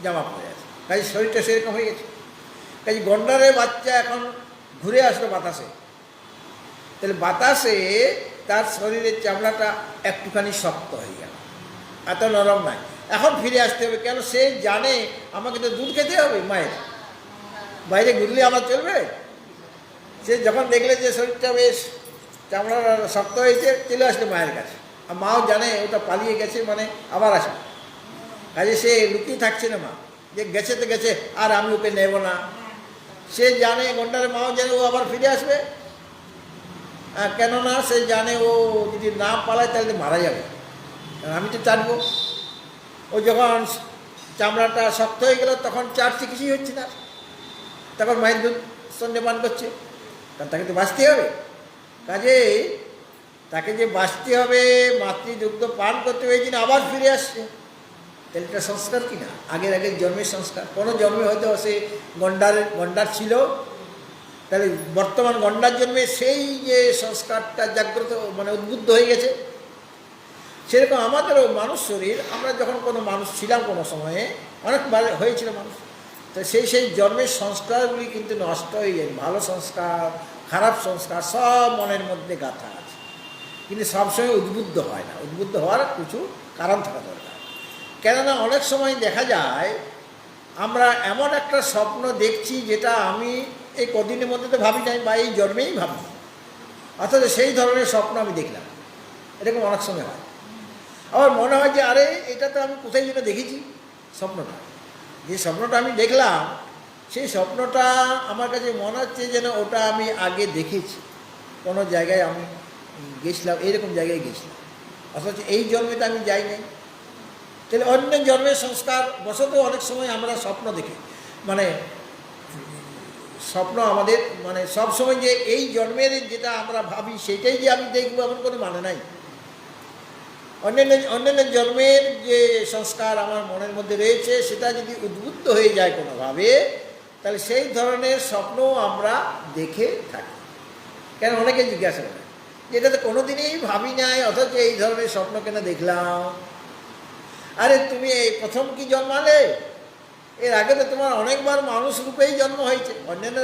Speaker 1: জামা পরে আছে, কাজে শরীরটা সেরকম হয়ে গেছে। কাজে গন্ডারের বাচ্চা এখন ঘুরে আসলো বাতাসে, তাহলে বাতাসে তার শরীরের চামড়াটা একটুখানি শক্ত হয়ে গেল, এত নরম নাই। এখন ফিরে আসতে হবে, কেন? সে জানে আমাকে তো দুধ খেতে হবে মায়ের, বাইরে ঘুরলে আমার চলবে। সে যখন দেখলে যে শরীরটা বেশ চামড়া শক্ত হয়েছে, চলে আসলে মায়ের কাছে। আর মাও জানে ওটা পালিয়ে গেছে, মানে আবার আসবে। কাজে সে লুকিয়ে থাকছে না, মা যে গেছে তো গেছে, আর আমি ওকে নেব না। সে জানে, গন্ডারের মাও জানে ও আবার ফিরে আসবে, কেননা সে জানে ও যদি না পালায় তাহলে মারা যাবে, আমি তো চাটবো। ও যখন চামড়াটা শক্ত হয়ে গেল তখন চাটছে, কিছুই হচ্ছে না, তখন মায়ের দুধ স্তন্যপান করছে, কারণ তাকে তো বাঁচতে হবে। কাজেই তাকে যে বাঁচতে হবে, মাতৃদুগ্ধ পান করতে হবে, এই জন্য আবার ফিরে আসছে। তাহলে এটা সংস্কার কিনা, আগের জন্মের সংস্কার। কোনো জন্মে হয়তো সে গন্ডার ছিল, তাহলে বর্তমান গন্ডার জন্মে সেই যে সংস্কারটা জাগ্রত, মানে উদ্বুদ্ধ হয়ে গেছে। সেরকম আমাদেরও মানুষ শরীর, আমরা যখন কোনো মানুষ ছিলাম কোনো সময়ে, অনেকবার হয়েছিল মানুষ, তো সেই জন্মের সংস্কারগুলি কিন্তু নষ্ট হয়ে যায়। ভালো সংস্কার, খারাপ সংস্কার সব মনের মধ্যে গাঁথা আছে, কিন্তু সবসময় উদ্বুদ্ধ হয় না। উদ্বুদ্ধ হওয়ার কিছু কারণ থাকা দরকার। কেননা অনেক সময় দেখা যায় আমরা এমন একটা স্বপ্ন দেখছি যেটা আমি এই কদিনের মধ্যে তো ভাবি নাই, বা এই জন্মেই ভাবি, অথচ সেই ধরনের স্বপ্ন আমি দেখলাম। এরকম অনেক সময় হয়। আবার মনে হয় যে আরে এটা তো আমি কোথায় যেন দেখেছি। স্বপ্নটা, যে স্বপ্নটা আমি দেখলাম, সেই স্বপ্নটা আমার কাছে মনে হচ্ছে যেন ওটা আমি আগে দেখেছি, কোনো জায়গায় আমি গেছিলাম, এইরকম জায়গায় গেছিলাম, অথচ এই জন্মে তো আমি যাই নাই। তাহলে অন্য জন্মের সংস্কার বশত অনেক সময় আমরা স্বপ্ন দেখি, মানে স্বপ্ন আমাদের মানে সবসময় যে এই জন্মের যেটা আমরা ভাবি সেটাই যে আমি দেখবো এমন কোনো মানে নাই। অন্যান্য জন্মের যে সংস্কার আমার মনের মধ্যে রয়েছে সেটা যদি উদ্বুদ্ধ হয়ে যায় কোনোভাবে, তাহলে সেই ধরনের স্বপ্ন আমরা দেখে থাকি। কেন অনেকে জিজ্ঞাসা করে যেটা তো কোনোদিনই ভাবি নাই, অথচ এই ধরনের স্বপ্ন কেন দেখলাম? আরে তুমি এই প্রথম কি জন্মালে? এর আগে তো তোমার অনেকবার মানুষ রূপেই জন্ম হয়েছে, অন্যান্য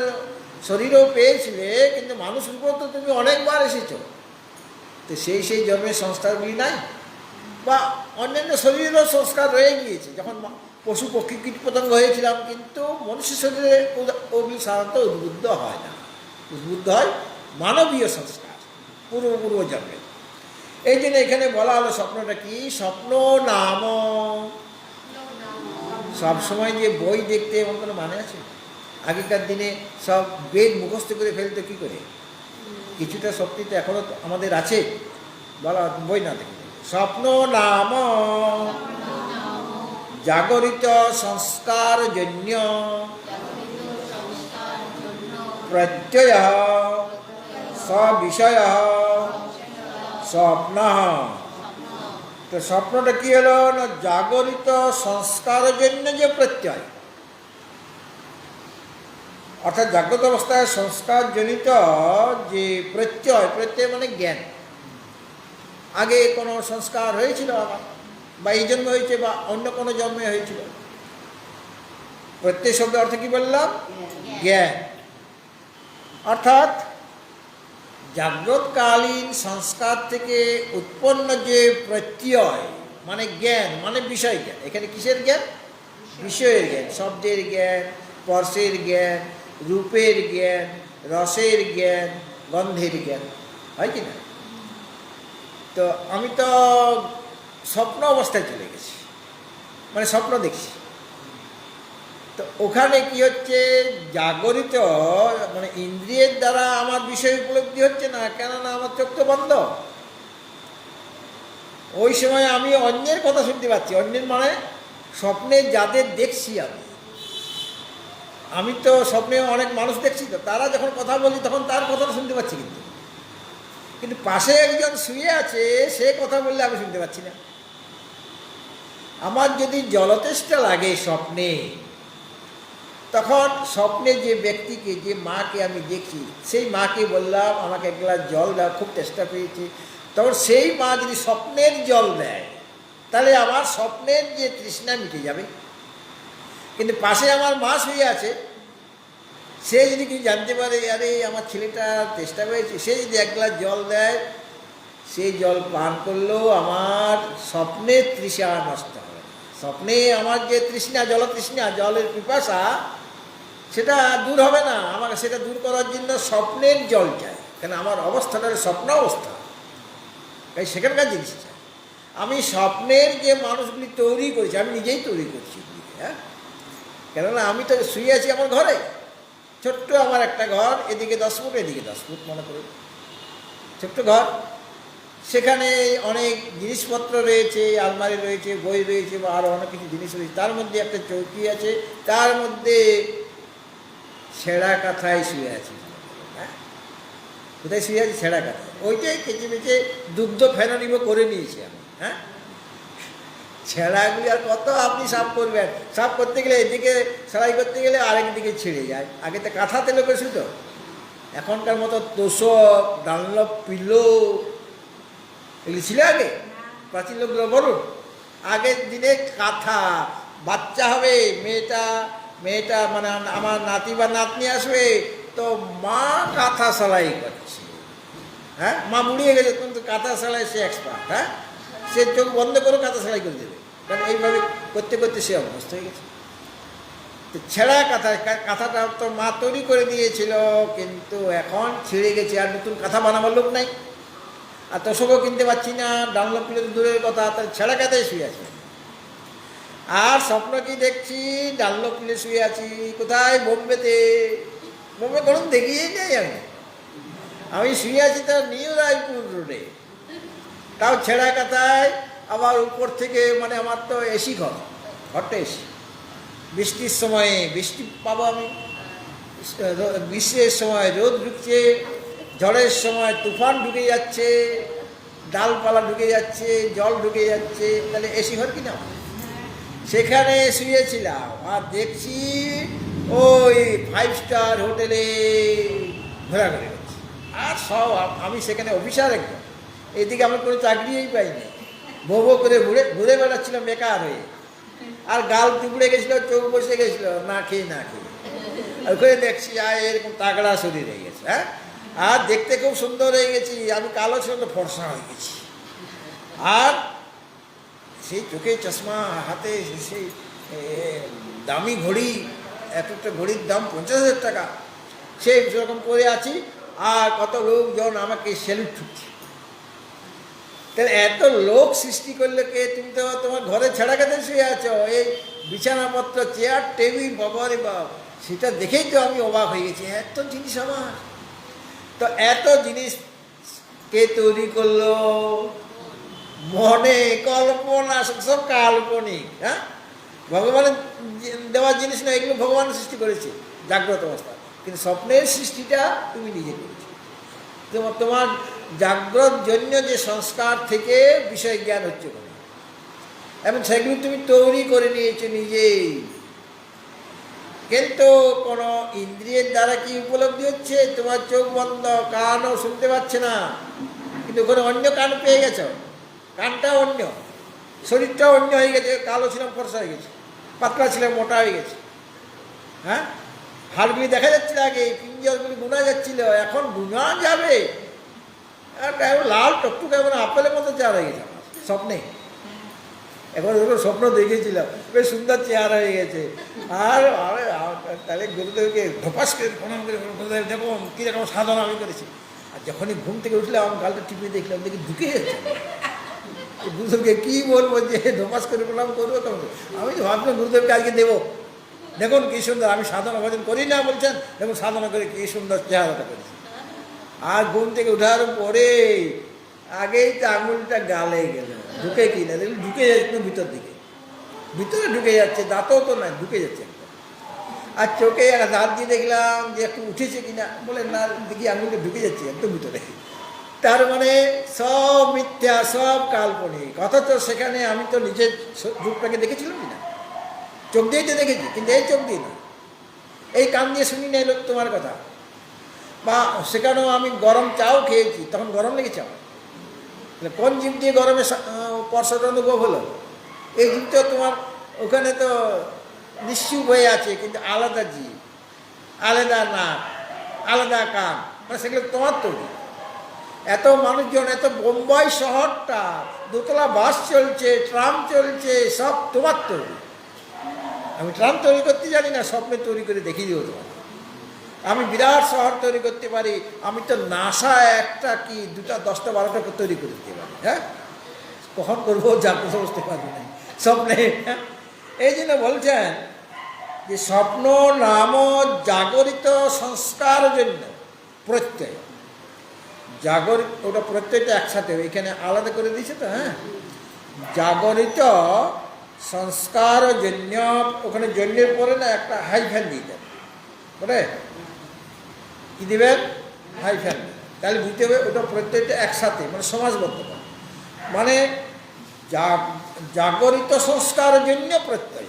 Speaker 1: শরীরও পেয়েছিলে, কিন্তু মানুষ রূপেও তো তুমি অনেকবার এসেছো। তো সেই জন্মের সংস্কারগুলি নাই, বা অন্যান্য শরীরেরও সংস্কার রয়ে গিয়েছে। যখন পশু পক্ষী কীট পতঙ্গ হয়েছিলাম, কিন্তু মনুষ্য শরীরে ওগুলি সাধারণত উদ্বুদ্ধ হয় না, উদ্বুদ্ধ হয় মানবীয় সংস্কার পূর্ব জন্মে। এই জন্য এখানে বলা হলো স্বপ্নটা কি? স্বপ্ন নাম। সবসময় যে বই দেখতে এমন কোনো মানে আছে? আগেকার দিনে সব বেদ মুখস্থ করে ফেলতো কী করে? কিছুটা শক্তি তো এখনও আমাদের আছে, বলা বই না দেখে। স্বপ্ন নাম জাগরিত সংস্কার জন্য প্রত্যয় সবিষয় স্বপ্ন। তো স্বপ্নটা কি হলো না? জাগরিত সংস্কারের জন্য যে প্রত্যয়, অর্থাৎ জাগ্রত অবস্থায় সংস্কার জনিত যে প্রত্যয়, প্রত্যয় মানে জ্ঞান। আগে কোনো সংস্কার হয়েছিল আমার, বা এই জন্মে হয়েছে বা অন্য কোনো জন্মে হয়েছিল। প্রত্যয় শব্দের অর্থ কি বললাম? জ্ঞান। অর্থাৎ জাগ্রতকালীন সংস্কার থেকে উৎপন্ন যে প্রত্যয় মানে জ্ঞান, মানে বিষয় জ্ঞান। এখানে কিসের জ্ঞান? বিষয়ের জ্ঞান, শব্দের জ্ঞান, স্পর্শের জ্ঞান, রূপের জ্ঞান, রসের জ্ঞান, গন্ধের জ্ঞান, হয় কি না? তো আমি তো স্বপ্ন অবস্থায় চলে গেছি, মানে স্বপ্ন দেখছি। তো ওখানে কি হচ্ছে? জাগরিত মানে ইন্দ্রিয়ের দ্বারা আমার বিষয় উপলব্ধি হচ্ছে না, কেননা আমার চোখ তো বন্ধ। ওই সময় আমি অন্যের কথা শুনতে পাচ্ছি। অন্যের মানে স্বপ্নে যাদের দেখছি আমি তো স্বপ্নে অনেক মানুষ দেখছি, তো তারা যখন কথা বলি তখন তার কথাটা শুনতে পাচ্ছি, কিন্তু পাশে একজন শুয়ে আছে, সে কথা বললে আমি শুনতে পাচ্ছি না। আমার যদি জলতেষ্টা লাগে স্বপ্নে, তখন স্বপ্নে যে ব্যক্তিকে, যে মাকে আমি দেখি, সেই মাকে বললাম আমাকে এক গ্লাস জল দাও, খুব তেষ্টা পেয়েছি। তখন সেই মা যদি স্বপ্নের জল দেয়, তাহলে আমার স্বপ্নের যে তৃষ্ণা মিটে যাবে। কিন্তু পাশে আমার মা শুয়ে আছে, সে যদি কিছু জানতে পারে, আরে আমার ছেলেটা তেষ্টা পেয়েছে, সে যদি এক গ্লাস জল দেয়, সেই জল পান করলেও আমার স্বপ্নের তৃষা নষ্ট হবে। স্বপ্নে আমার যে তৃষ্ণা, জলতৃষ্ণা, জলের পিপাসা, সেটা দূর হবে না। আমাকে সেটা দূর করার জন্য স্বপ্নের জল চাই, কেন আমার অবস্থাটা স্বপ্ন অবস্থা, তাই সেখানকার জিনিস চাই। আমি স্বপ্নের যে মানুষগুলি তৈরি করেছি, আমি নিজেই তৈরি করছি, হ্যাঁ। কেননা আমি তো শুয়ে আছি আমার ঘরে, ছোট্ট আমার একটা ঘর, এদিকে 10 ফুট, এদিকে 10 ফুট, মনে করি ছোট্ট ঘর। সেখানে অনেক জিনিসপত্র রয়েছে, আলমারি রয়েছে, বই রয়েছে, বা আরও অনেক কিছু জিনিস রয়েছে। তার মধ্যে একটা চৌকি আছে, তার মধ্যে ছেঁড়া কাঁথায় শুয়ে আছি। হ্যাঁ, কোথায় শুয়ে আছি? ছেঁড়া কাঁথায়। ওইটাই কেচে বেঁচে দুগ্ধ ফেনানিব করে নিয়েছি আমি। হ্যাঁ, ছেঁড়াগুলি আর কত আপনি সাফ করবেন? সাফ করতে গেলে এদিকে সেলাই করতে গেলে আরেক দিকে ছিঁড়ে যায়। আগে তো কাঁথাতে লোকে শুতো, এখনকার মতো তোষক, ডানলপ, পিলো এগুলি ছিল আগে? প্রাচীন লোকগুলো বলুন। আগের দিনে কাঁথা, বাচ্চা হবে, মেয়েটা মানে আমার নাতি বা নাতনি আসবে, তো মা কাঁথা সেলাই করছে। হ্যাঁ, মা মুড়িয়ে গেছে, কিন্তু কাঁথা সেলাই সে এক্সপার্ট। হ্যাঁ, সে চোখ বন্ধ করে কাঁথা সেলাই করে দেবে, কারণ এইভাবে করতে করতে সে অভ্যস্ত হয়ে গেছে। তো ছেঁড়া কাঁথাটা তো মা তৈরি করে দিয়েছিল, কিন্তু এখন ছিঁড়ে গেছে, আর নতুন কাঁথা বানাবার লোক নাই, আর তোষকও কিনতে পারছি না, ডানলপ পিলো দূরের কথা, তার ছেঁড়া কাঁথায় শুয়ে আছে। আর স্বপ্ন কি দেখছি? ডানলপ পিলে শুয়ে আছি। কোথায়? বোম্বেতে। বোম্বে কোনো দেখিয়েই নেই আমি শুয়ে আছি তো নিউ রায়পুর রোডে, তাও ছেঁড়া কাঁথায়। আবার উপর থেকে মানে আমার তো এসি ঘরটা এসি, বৃষ্টির সময়ে বৃষ্টি পাবো আমি, গ্রীষ্মের সময় রোদ ঢুকছে, ঝড়ের সময় তুফান ঢুকে যাচ্ছে, ডালপালা ঢুকে যাচ্ছে, জল ঢুকে যাচ্ছে, তাহলে এসি ঘর কিনা? সেখানে শুয়েছিলাম আর দেখছি ওই 5 স্টার হোটেলে ঘোরাঘুরি হচ্ছে। আর সব আমি সেখানে অফিসার একদম, এদিকে আমার কোনো চাকরিই পাইনি, ভো করে ঘুরে ঘুরে বেড়াচ্ছিলাম বেকার হয়ে। আর গাল টুকড়ে গেছিলো, চোখ বসে গেছিলো না খেয়ে না খেয়ে। আর ওখানে দেখছি এরকম তাগড়া শরীর হয়ে গেছে, হ্যাঁ, আর দেখতে খুব সুন্দর হয়ে গেছি। আমি কালো ছিল তো ফর্সা হয়ে গেছি। আর সেই চোখে চশমা, হাতে সেই দামি ঘড়ি, একটা ঘড়ির দাম 50,000 টাকা, সেই সেরকম করে আছি। আর কত লোকজন আমাকে স্যালুট ঠুকছে। তাহলে এত লোক সৃষ্টি করলে কে? তুমি তো তোমার ঘরে ছেঁড়া খেতে শুয়ে আছো, এই বিছানাপত্র, চেয়ার, টেবিল, বাবারে বাপ, সেটা দেখেই তো আমি অবাক হয়ে গেছি। এত জিনিস আমার, তো এত জিনিস কে তৈরি করলো? মনে কল্পনা, সব কাল্পনিক। হ্যাঁ, ভগবানের দেওয়া জিনিস না, এগুলো ভগবান সৃষ্টি করেছে জাগ্রত অবস্থা, কিন্তু স্বপ্নের সৃষ্টিটা তুমি নিজে করেছো। তোমার জাগ্রত জন্য যে সংস্কার থেকে বিষয় জ্ঞান হচ্ছে এবং সেগুলো তুমি তৈরি করে নিয়েছো নিজেই। কিন্তু কোনো ইন্দ্রিয়ের দ্বারা কি উপলব্ধি হচ্ছে? তোমার চোখ বন্ধ, কানও শুনতে পাচ্ছে না, কিন্তু ওখানে অন্য কান পেয়ে গেছো। কানটা অন্য, শরীরটাও অন্য হয়ে গেছে। কালো ছিলাম ফর্সা হয়ে গেছে, পাতলা ছিলাম মোটা হয়ে গেছে। হ্যাঁ, হাড়গুলি দেখা যাচ্ছিল আগে, পিঞ্জরগুলি গুনা যাচ্ছিল, এখন গুনা যাবে। লাল টকটুক এমন আপেলের মতো চেয়ার হয়ে গেছে আমার স্বপ্নে। এখন ওগুলো স্বপ্ন দেখেছিলাম, বেশ সুন্দর চেয়ার হয়ে গেছে। আর তাহলে গুরুদেবকে ধপাস করে প্রণাম করে, গুরুদেব দেখো কীরকম সাধনা আমি করেছি। আর যখনই ঘুম থেকে উঠলাম, গালটা টিপে দেখলাম, দেখি ঢুকে যাচ্ছে। গুরুদেবকে কী বলবো যে ধপাস করে প্রণাম করবো? তখন আমি ভাবলাম গুরুদেবকে আজকে দেবো, দেখুন কী সুন্দর, আমি সাধনা ভজন করি না বলছেন, দেখুন সাধনা করে কী সুন্দর চেহারাটা করেছি। আর ঘুম থেকে ওঠার পরে আগেই তো আঙুলটা গালে গেল, ঢুকে কি না দেখুন, ঢুকে যাচ্ছে ভিতর দিকে, ভিতরে ঢুকে যাচ্ছে, দাঁতও তো নাই, ঢুকে যাচ্ছে একদম। আর চোখে একটা দাঁত দিয়ে দেখলাম যে একটু উঠেছে কিনা, বলে না, দেখি আঙুলটা ঢুকে যাচ্ছে একদম ভিতরে। তার মানে সব মিথ্যা, সব কাল্পনিক। অথচ সেখানে আমি তো নিজের রূপটাকে দেখেছিলাম কিনা, চোখ দিয়েই তো দেখেছি, কিন্তু এই চোখ দিয়ে না, এই কান দিয়ে শুনি না এলো তোমার কথা। বা সেখানেও আমি গরম চাও খেয়েছি, তখন গরম লেগেছে আমার। কোন জীব দিয়ে গরমে স্পর্শটা অনুভব হলো? এই জীবটা তোমার ওখানে তো নিশ্চুপ হয়ে আছে, কিন্তু আলাদা জীব, আলাদা নাক, আলাদা কান, মানে সেগুলো তোমার তৈরি। এত মানুষজন, এত বোম্বাই শহরটা, দোতলা বাস চলছে, ট্রাম চলছে, সব তোমার তৈরি। আমি ট্রাম তৈরি করতে জানি না, স্বপ্নে তৈরি করে দেখিয়ে দিও তোমার। আমি বিরাট শহর তৈরি করতে পারি, আমি তো নাসা একটা কি 2টা 10টা 12টা তৈরি করে দিতে পারি। হ্যাঁ, কখন করবো জাগ্রত বুঝতে পারবো না স্বপ্নে। এই জন্য বলছেন যে স্বপ্ন নাম জাগরিত সংস্কার জন্য প্রত্যয়। জাগরিত, ওটা প্রত্যয়টা একসাথে, এখানে আলাদা করে দিয়েছে তো। হ্যাঁ, জাগরিত সংস্কার জন্য, ওখানে জন্যের পরে না একটা হাইফ্যান দিয়ে দেন, বলে কি দেবেন? হাইফ্যান। তাহলে বুঝতে হবে ওটা প্রত্যয়টা একসাথে, মানে সমাজবদ্ধ, মানে জাগরিত সংস্কার জন্য প্রত্যয়।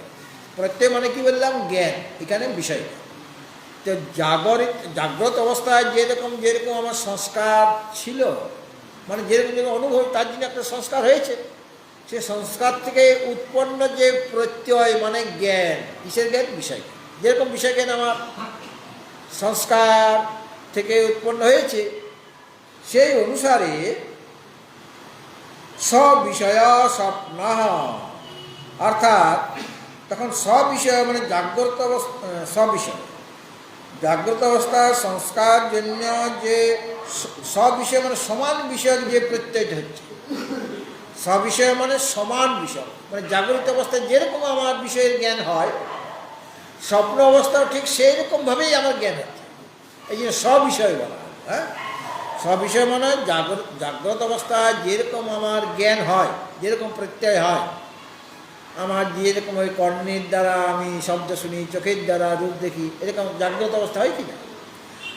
Speaker 1: প্রত্যয় মানে কি বললাম? জ্ঞান, এখানে বিষয়। তো জাগ্রত অবস্থায় যেরকম আমার সংস্কার ছিল, মানে যেরকম অনুভব, তার জন্য একটা সংস্কার হয়েছে। সে সংস্কার থেকে উৎপন্ন যে প্রত্যয় মানে জ্ঞান, কিসের জ্ঞান? বিষয়। যেরকম বিষয় জ্ঞান আমার সংস্কার থেকে উৎপন্ন হয়েছে, সেই অনুসারে সবিষয় স্বপ্ন, অর্থাৎ তখন সবিষয় মানে জাগ্রত অবস্থা, সবিষয় জাগ্রত অবস্থার সংস্কার জন্য যে সবিষয় মানে সমান বিষয় যে প্রত্যয়টা হচ্ছে, সবিষয় মানে সমান বিষয়, মানে জাগরিত অবস্থায় যেরকম আমার বিষয়ের জ্ঞান হয়, স্বপ্ন অবস্থাও ঠিক সেই রকমভাবেই আমার জ্ঞান হচ্ছে। এই জন্য সবিষয় বলা হয়। হ্যাঁ, সবিষয় মানে জাগ্রত অবস্থায় যেরকম আমার জ্ঞান হয়, যেরকম প্রত্যয় হয়, আমার যেরকম ওই কর্ণের দ্বারা আমি শব্দ শুনি, চোখের দ্বারা রূপ দেখি, এরকম জাগ্রত অবস্থা হয় কি না?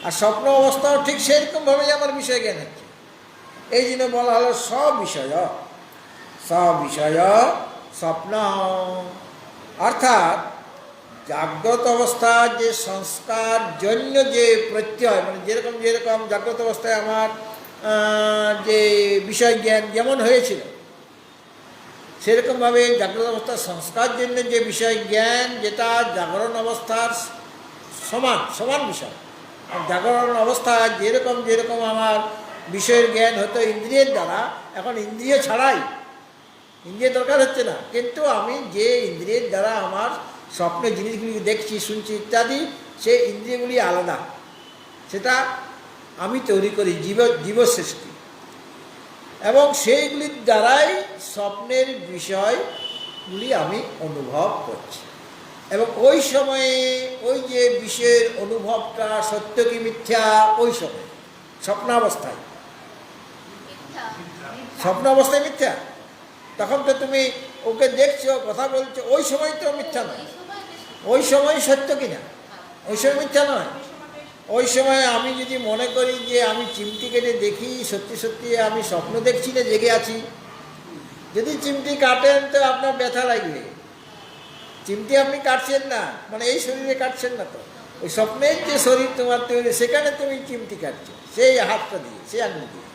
Speaker 1: আর স্বপ্ন অবস্থাও ঠিক সেরকমভাবেই আমার বিষয় জ্ঞান হচ্ছে। এই জন্য বলা হলো সবিষয় স্বপ্ন। অর্থাৎ জাগ্রত অবস্থা যে সংস্কার জন্য যে প্রত্যয়, মানে যেরকম যেরকম জাগ্রত অবস্থায় আমার যে বিষয় জ্ঞান যেমন হয়েছিল, সেরকমভাবে জাগ্রত অবস্থার সংস্কার জন্য যে বিষয় জ্ঞান, যেটা জাগরণ অবস্থার সমান বিষয়। জাগরণ অবস্থায় যেরকম যেরকম আমার বিষয়ের জ্ঞান হতো ইন্দ্রিয়ের দ্বারা, এখন ইন্দ্রিয় ছাড়াই, ইন্দ্রিয় দরকার হচ্ছে না, কিন্তু আমি যে ইন্দ্রিয়ের দ্বারা আমার স্বপ্নের জিনিসগুলি দেখছি, শুনছি ইত্যাদি, সেই ইন্দ্রিয়গুলি আলাদা, সেটা আমি তৈরি করি, জীবসৃষ্টি, এবং সেইগুলির দ্বারাই স্বপ্নের বিষয়গুলি আমি অনুভব করছি। এবং ওই সময়ে ওই যে বিষয়ের অনুভবটা সত্য কি মিথ্যা, ওই সময় স্বপ্নাবস্থায় মিথ্যা। তখন তো তুমি ওকে দেখছো, কথা বলছো, ওই সময় তো মিথ্যা নয়, ওই সময় সত্য কিনা, ওই সময় মিথ্যা নয়। ওই সময় আমি যদি মনে করি যে আমি চিমটি কেটে দেখি, সত্যি সত্যি আমি স্বপ্ন দেখছি না, জেগে আছি, যদি চিমটি কাটেন তো আপনার ব্যথা লাগবে। চিমটি আপনি কাটছেন না, মানে এই শরীরে কাটছেন না, তো ওই স্বপ্নের যে শরীর তোমার তৈরি, সেখানে তুমি চিমটি কাটছো, সেই হাতটা দিয়ে, সেই আঙুল দিয়ে,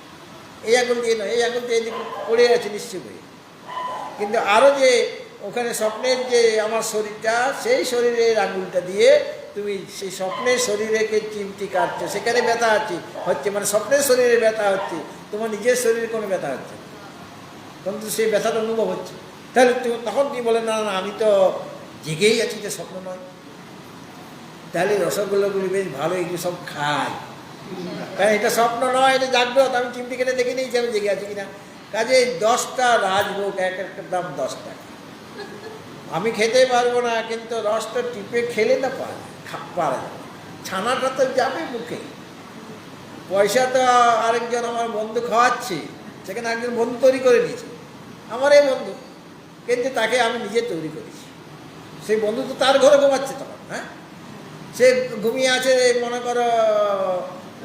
Speaker 1: এই আঙুল দিয়ে নয়, এই আঙুল দিয়ে পড়ে আছে নিশ্চয়ই। কিন্তু আরও যে ওখানে স্বপ্নের যে আমার শরীরটা, সেই শরীরের আঙুলটা দিয়ে তুমি সেই স্বপ্নের শরীরেকে চিমটি কাটছো, সেখানে ব্যথা হচ্ছে, মানে স্বপ্নের শরীরে ব্যথা হচ্ছে, তোমার নিজের শরীরে কোনো ব্যথা হচ্ছে, কিন্তু সেই ব্যথাটা অনুভব হচ্ছে। তাহলে তখন তুমি বলে না না আমি তো জেগেই আছি, যে স্বপ্ন নয়। তাহলে রসগোল্লাগুলি বেশ ভালো, এগুলো সব খায়, কারণ এটা স্বপ্ন নয়, এটা জাগ্রত। আমি চিমটি কেটে দেখে নিয়েছি আমি জেগে আছি কিনা। কাজে 10টা রাজভোগ, এক একটা দাম 10 টাকা। আমি খেতে পারবো না, কিন্তু রসটা টিপে খেলে না পারা যাবে, ছানাটা তো যাবে মুখে। পয়সা তো আরেকজন আমার বন্ধু খাওয়াচ্ছে, সেখানে একজন বন্ধু তৈরি করে নিয়েছে, আমার এই বন্ধু, কিন্তু তাকে আমি নিজে তৈরি করেছি। সেই বন্ধু তো তার ঘরে ঘুমাচ্ছে তখন, হ্যাঁ, সে ঘুমিয়ে আছে মনে করো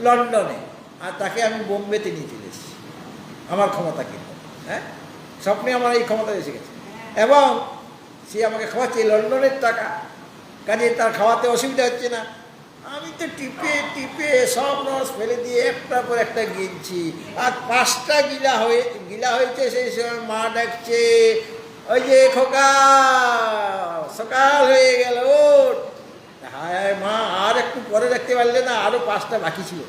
Speaker 1: লন্ডনে, আর তাকে আমি বোম্বেতে নিয়ে চলে এসেছি, আমার ক্ষমতা কিন্তু, হ্যাঁ, স্বপ্নে আমার এই ক্ষমতা এসে গেছে, এবং সে আমাকে খাওয়াচ্ছে লন্ডনের টাকা, কাজে তার খাওয়াতে অসুবিধা হচ্ছে না। আমি তো টিপে টিপে সব রস ফেলে দিয়ে একটার পর একটা গিলছি, আর 5টা গিলা হয়েছে। সেই সময় মা ডাকছে, ওই যে খোকা, সকাল হয়ে গেল, হায় মা, আর একটু পরে দেখতে পারলে না, আরও 5টা বাকি ছিল,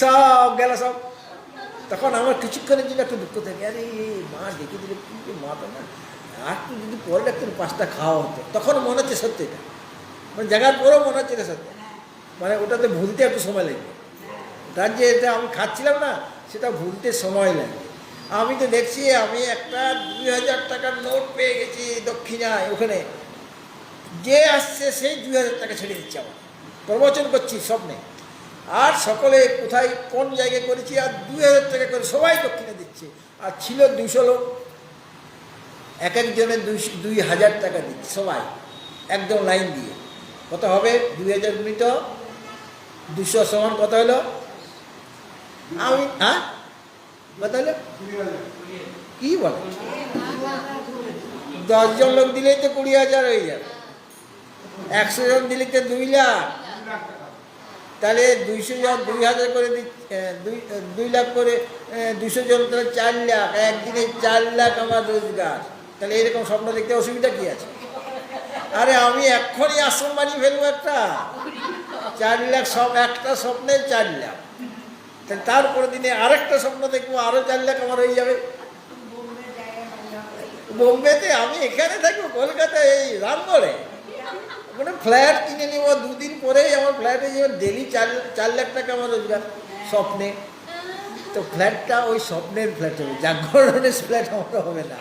Speaker 1: সব গেল সব। তখন আমার কিছুক্ষণের জন্য একটু দুঃখ থাকে, আরে মা ডেকে দিলে কিন্তু মা তো না, আর একটু যদি পরে একটু 5টা খাওয়া হতো। তখন মনে হচ্ছে সত্যি এটা, মানে জায়গার পরেও মনে হচ্ছে এটা সত্যি, মানে ওটাতে ভুলতে একটু সময় লাগবে। তার যে এটা আমি খাচ্ছিলাম না, সেটা ভুলতে সময় লাগবে। আমি তো দেখছি আমি একটা 2000 টাকার নোট পেয়ে গেছি দক্ষিণায়, ওখানে যে আসছে সেই 2000 টাকা ছেড়ে দিচ্ছে, আমার প্রবচন করছি স্বপ্নে, আর সকলে কোথায় কোন জায়গায় করেছি, আর 2000 টাকা করে সবাই দক্ষিণে দিচ্ছে। আর ছিল 200 লোক, এক একজনের 2000 টাকা দিচ্ছে, সবাই একদম লাইন দিয়ে। কত হবে 2000 গুণিত 200 সমান কত হলো? আমি কত হলো কি বলে, 10 জন লোক দিলেই তো 20,000 হয়ে যাবে, 100 জন দিলে তো 2 লাখ, তাহলে 200 জন 2000 করে 2 লাখ করে, 200 জন তাহলে 4 লাখ, একদিনে 4 লাখ আমার রোজগার। তাহলে এরকম স্বপ্ন দেখতে অসুবিধা কি আছে? আরে আমি এক্ষুনি আশ্রম বানিয়ে ফেলবো একটা, 4 লাখ, সব একটা স্বপ্নে 4 লাখ, তারপরে দিনে আরেকটা স্বপ্ন দেখবো, আরো 4 লাখ আমার হয়ে যাবে। বোম্বেতে, আমি এখানে থাকবো কলকাতায়, এই রামগড়ে ওখানে ফ্ল্যাট কিনে নেব, 2 দিন পরেই আমার ফ্ল্যাটে যাবে, ডেলি 4 লাখ টাকা আমার রোজগার স্বপ্নে। তো ফ্ল্যাটটা ওই স্বপ্নের ফ্ল্যাট হবে, জাগরণের ফ্ল্যাট আমার হবে না,